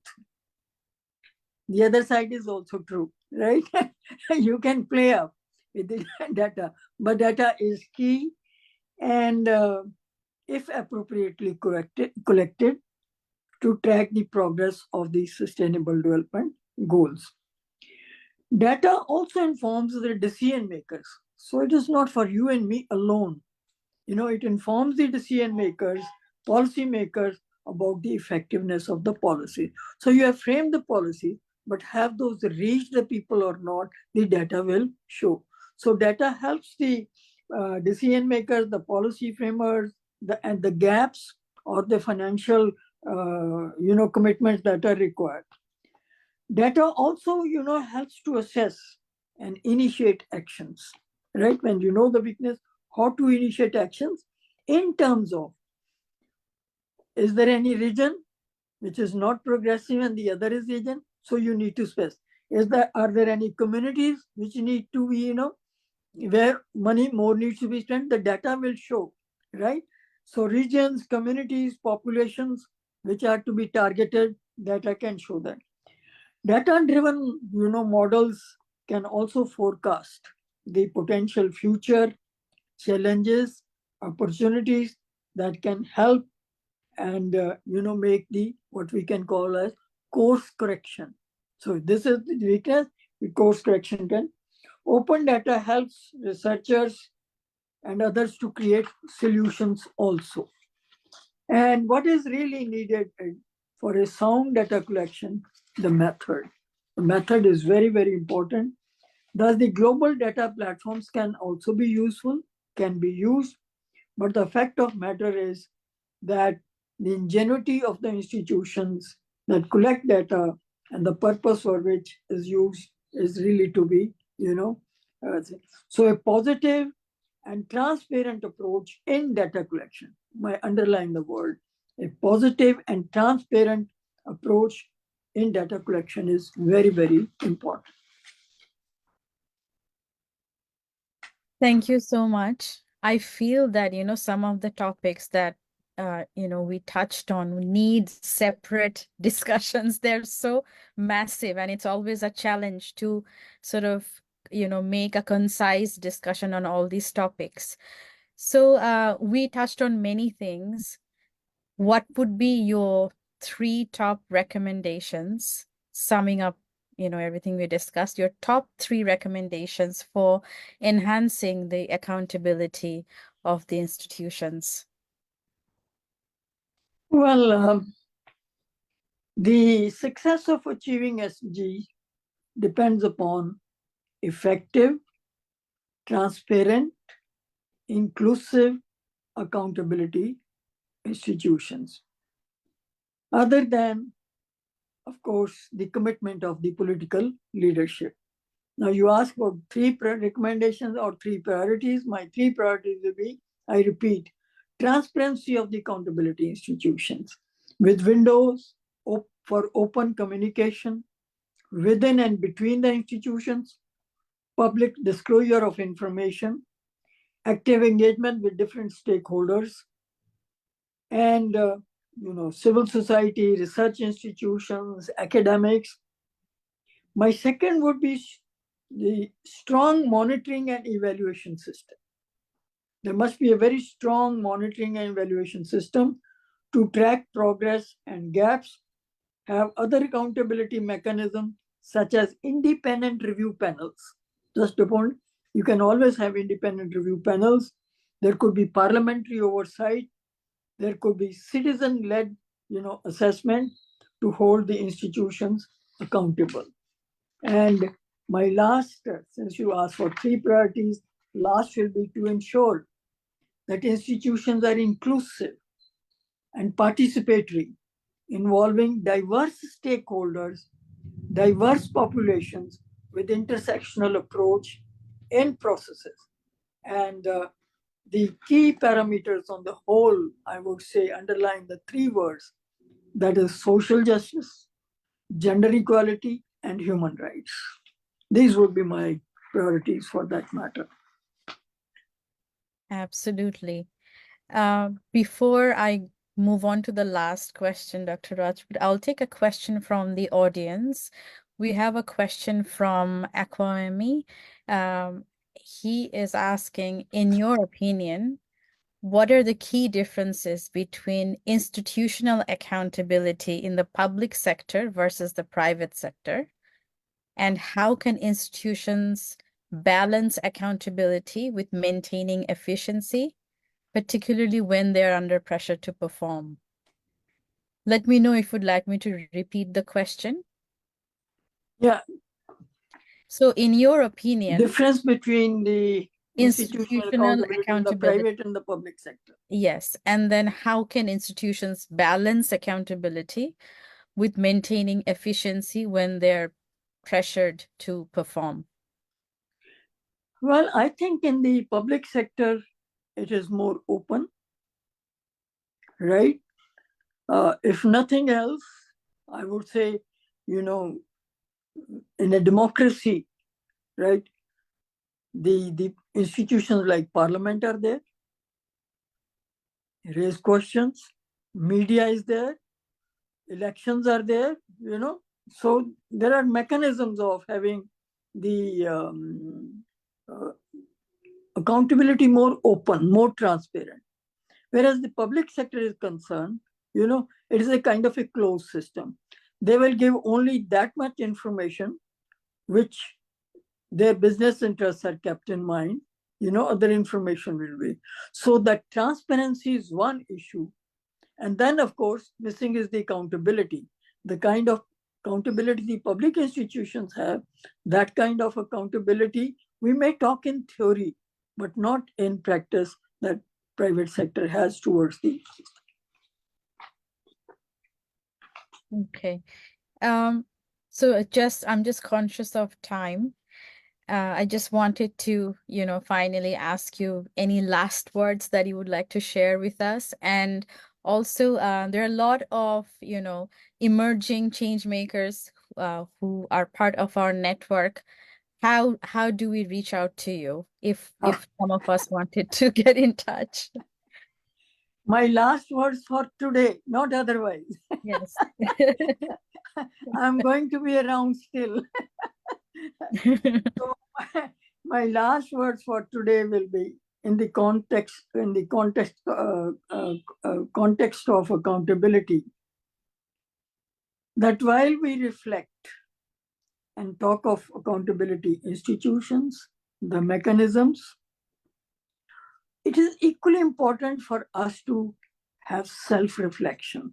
The other side is also true, right? You can play up with the data, but data is key. And if appropriately collected to track the progress of the Sustainable Development Goals. Data also informs the decision makers. So it is not for you and me alone. It informs the decision makers, policy makers about the effectiveness of the policy. So you have framed the policy, but have those reached the people or not, the data will show. So data helps the decision makers, the policy framers, and the gaps or the financial, commitments that are required. Data also, helps to assess and initiate actions, right? When you know the weakness, how to initiate actions in terms of, is there any region which is not progressive and the other is region? So you need to specify. Are there any communities which need to be, where money more needs to be spent? The data will show, right? So regions, communities, populations which are to be targeted, data can show that. Data-driven, models can also forecast the potential future challenges, opportunities that can help and make the what we can call as course correction, So this is the weakness. The course correction can. Open data helps researchers and others to create solutions also. And what is really needed for a sound data collection? The method. The method is very, very important. Thus, the global data platforms can also be useful, can be used, but the fact of matter is that the ingenuity of the institutions that collect data and the purpose for which is used is really to be, so a positive and transparent approach in data collection. I underline the word. A positive and transparent approach in data collection is very, very important. Thank you so much. I feel that, some of the topics that, we touched on need separate discussions. They're so massive, and it's always a challenge to sort of, make a concise discussion on all these topics. So we touched on many things. What would be your 3 top recommendations, summing up, everything we discussed, your top 3 recommendations for enhancing the accountability of the institutions? Well, the success of achieving SDG depends upon effective, transparent, inclusive accountability institutions. Other than, of course, the commitment of the political leadership. Now, you ask for 3 recommendations or 3 priorities. My 3 priorities will be, I repeat, transparency of the accountability institutions with windows for open communication within and between the institutions, public disclosure of information, active engagement with different stakeholders, and civil society, research institutions, academics. My second would be the strong monitoring and evaluation system. There must be a very strong monitoring and evaluation system to track progress and gaps, have other accountability mechanisms such as independent review panels. Just a point, you can always have independent review panels. There could be parliamentary oversight. There could be citizen-led, assessment to hold the institutions accountable. And my last, since you asked for 3 priorities, last will be to ensure that institutions are inclusive and participatory, involving diverse stakeholders, diverse populations with intersectional approach in processes. And the key parameters on the whole, I would say, underline the 3 words, that is social justice, gender equality, and human rights. These would be my priorities for that matter. Absolutely. Before I move on to the last question, Dr. Rajput, I'll take a question from the audience. We have a question from Aquami. He is asking, in your opinion, what are the key differences between institutional accountability in the public sector versus the private sector? And how can institutions balance accountability with maintaining efficiency, particularly when they're under pressure to perform? Let me know if you'd like me to repeat the question. Yeah. So in your opinion, difference between the institutional accountability in the accountability. private and the public sector. Yes. And then how can institutions balance accountability with maintaining efficiency when they're pressured to perform? Well, I think in the public sector, it is more open, right? If nothing else, I would say, in a democracy, right? The institutions like parliament are there, raise questions, media is there, elections are there, so there are mechanisms of having the accountability more open, more transparent. Whereas the public sector is concerned, it is a kind of a closed system. They will give only that much information which their business interests are kept in mind. Other information will be. So that transparency is one issue. And then, of course, missing is the accountability. The kind of accountability the public institutions have, that kind of accountability, we may talk in theory, but not in practice, that private sector has towards the. Okay. So I'm just conscious of time. I just wanted to, finally ask you any last words that you would like to share with us. And also, there are a lot of, emerging change makers who are part of our network. How do we reach out to you if some of us wanted to get in touch? My last words for today, not otherwise. Yes. I'm going to be around still. So my last words for today will be in the context of accountability, that while we reflect and talk of accountability institutions, the mechanisms, it is equally important for us to have self-reflection,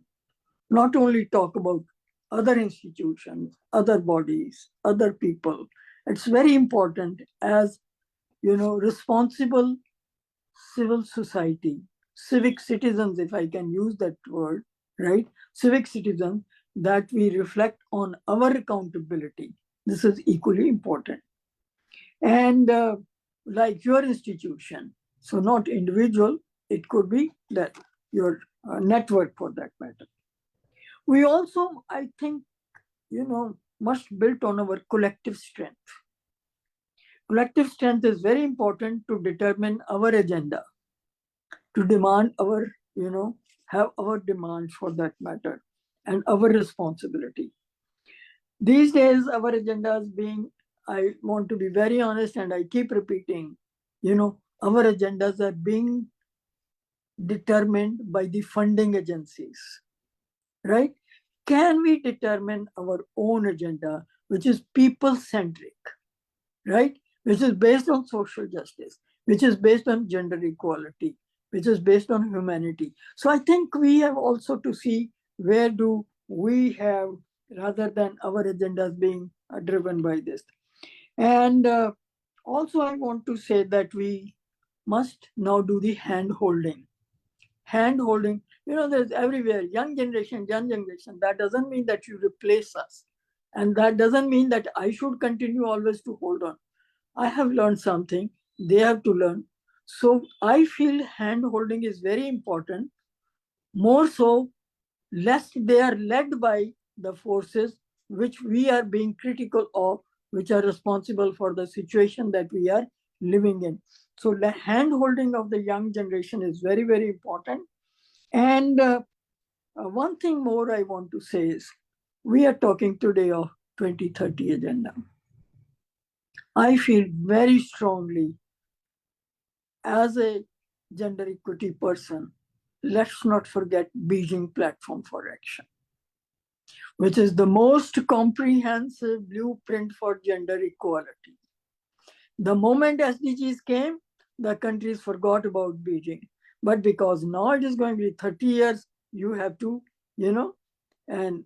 not only talk about other institutions, other bodies, other people. It's very important as, responsible civil society, civic citizens, if I can use that word, right? Civic citizens, that we reflect on our accountability. This is equally important. And like your institution, so not individual, it could be that your network for that matter. We also, I think, must build on our collective strength. Collective strength is very important to determine our agenda, to demand our, have our demands for that matter, and our responsibility. These days, our agendas being, I want to be very honest, and I keep repeating, our agendas are being determined by the funding agencies, right? Can we determine our own agenda, which is people-centric, right? Which is based on social justice, which is based on gender equality, which is based on humanity. So I think we have also to see where do we have, rather than our agendas being driven by this. And also I want to say that we must now do the hand holding. Hand holding, there's everywhere, young generation. That doesn't mean that you replace us. And that doesn't mean that I should continue always to hold on. I have learned something, they have to learn. So I feel hand holding is very important, more so, lest they are led by the forces which we are being critical of, which are responsible for the situation that we are living in. So the hand holding of the young generation is very, very important. And one thing more I want to say is, we are talking today of 2030 agenda. I feel very strongly as a gender equity person, let's not forget Beijing Platform for Action, which is the most comprehensive blueprint for gender equality. The moment SDGs came, the countries forgot about Beijing. But because now it is going to be 30 years, you have to, and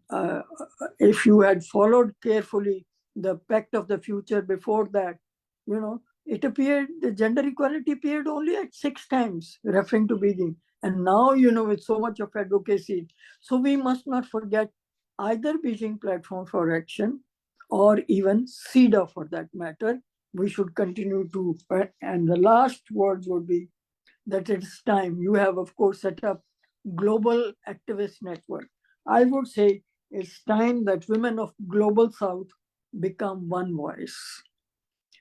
if you had followed carefully the Pact of the Future before that, it appeared, the gender equality appeared only at 6 times, referring to Beijing. And now, with so much of advocacy. So we must not forget either Beijing Platform for Action or even CEDA for that matter. We should continue to, and the last words would be that it's time. You have, of course, set up Global Activist Network. I would say it's time that women of Global South become one voice.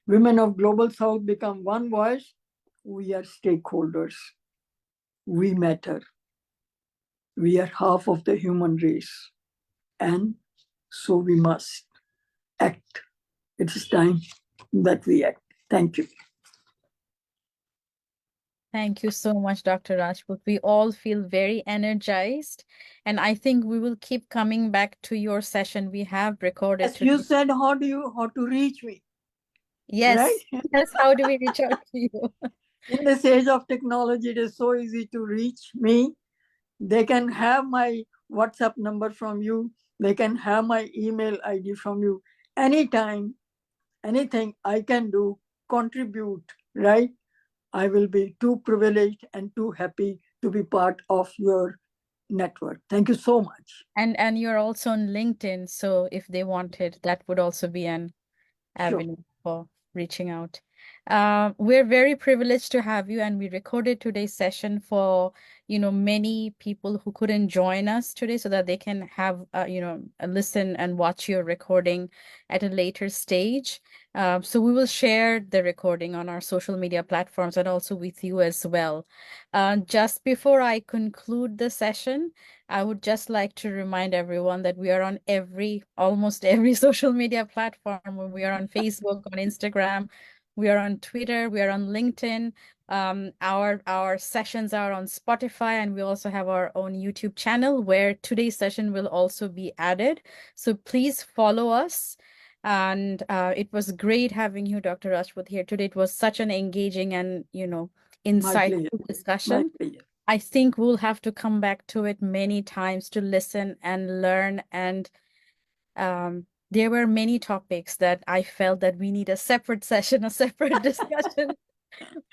Women of Global South become one voice. We are stakeholders. We matter. We are half of the human race. And so we must act. It is time that we act. Thank you. Thank you so much, Dr. Rajput. We all feel very energized, and I think we will keep coming back to your session. We have recorded As you today. said, how to reach me, right? Yes, yes. How do we reach out to you? In this age of technology, it is so easy to reach me. They can have my WhatsApp number from you. They can have my email ID from you. Anytime, anything I can do, contribute, right? I will be too privileged and too happy to be part of your network. Thank you so much. And you're also on LinkedIn, so if they wanted, that would also be an Sure. avenue for reaching out. We're very privileged to have you, and we recorded today's session for, many people who couldn't join us today so that they can have, listen and watch your recording at a later stage. So we will share the recording on our social media platforms and also with you as well. Just before I conclude the session, I would just like to remind everyone that we are on almost every social media platform. We are on Facebook, on Instagram, we are on Twitter, we are on LinkedIn. Our sessions are on Spotify, and we also have our own YouTube channel where today's session will also be added. So please follow us. And it was great having you, Dr. Rajput, here today. It was such an engaging and, insightful discussion. I think we'll have to come back to it many times to listen and learn. And there were many topics that I felt that we need a separate session, a separate discussion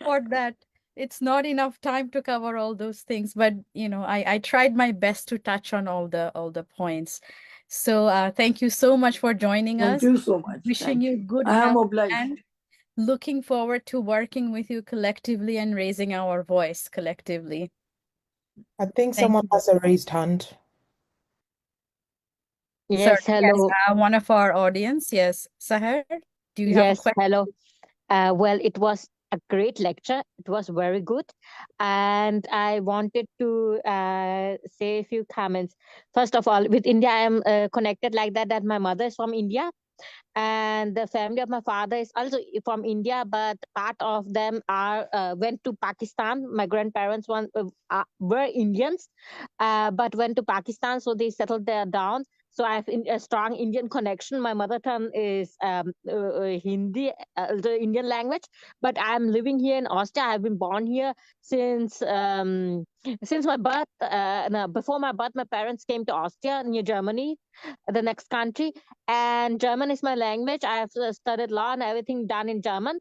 for that. It's not enough time to cover all those things, but I tried my best to touch on all the points. So thank you so much for joining us. Thank you so much. Wishing you good I am health obliged. and looking forward to working with you collectively and raising our voice collectively. I think someone has a raised hand. Yes, Sorry, hello. yes, one of our audience. Yes, Sahar, do you have a Yes, question? hello. Well, it was a great lecture. It was very good. And I wanted to say a few comments. First of all, with India, I am connected like that my mother is from India. And the family of my father is also from India, but part of them went to Pakistan. My grandparents were Indians, but went to Pakistan, so they settled there down. So I have a strong Indian connection. My mother tongue is Hindi, the Indian language, but I'm living here in Austria. I've been born here since my birth. No, before my birth, my parents came to Austria near Germany, the next country, and German is my language. I have studied law and everything done in German.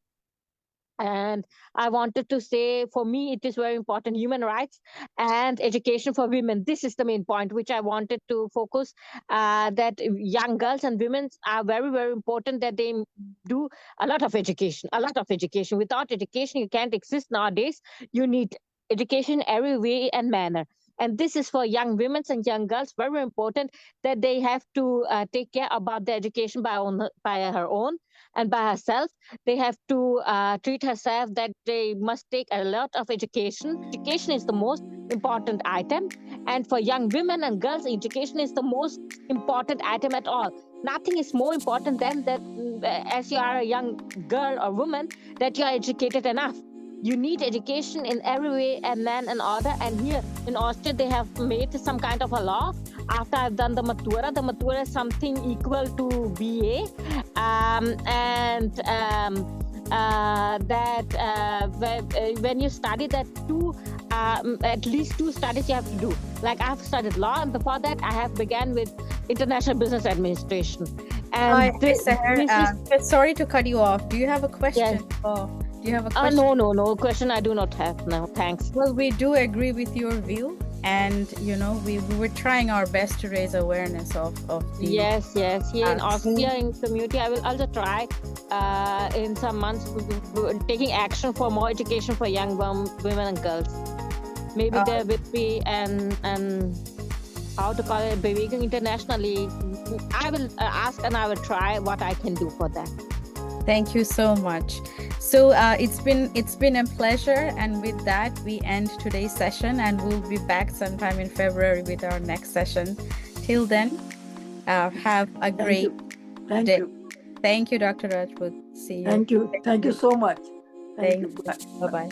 And I wanted to say, for me, it is very important, human rights and education for women. This is the main point which I wanted to focus, that young girls and women are very, very important, that they do a lot of education. Without education, you can't exist nowadays. You need education every way and manner. And this is for young women and young girls, very important, that they have to take care about their education by her own and by herself. They have to treat herself that they must take a lot of education. Education is the most important item. And for young women and girls, education is the most important item at all. Nothing is more important than that, as you are a young girl or woman, that you are educated enough. You need education in every way and man and order. And here in Austria, they have made some kind of a law. After I've done the Matura is something equal to BA. When you study that at least 2 studies you have to do. Like I've studied law, and before that I have began with international business administration. And sorry to cut you off. Do you have a question? Yes. Do you have a question? No question I do not have now. Thanks. Well, we do agree with your view, and we were trying our best to raise awareness of the yes. Here in Austria, in community, I will also try in some months taking action for more education for young women and girls. Maybe there will be an how to call it, Bewegung internationally. I will ask and I will try what I can do for that. Thank you so much. So it's been a pleasure, and with that we end today's session, and we'll be back sometime in February with our next session. Till then, have a great day. Thank you, Dr. Rajput. See you. Thank you so much. Thank you. Bye-bye.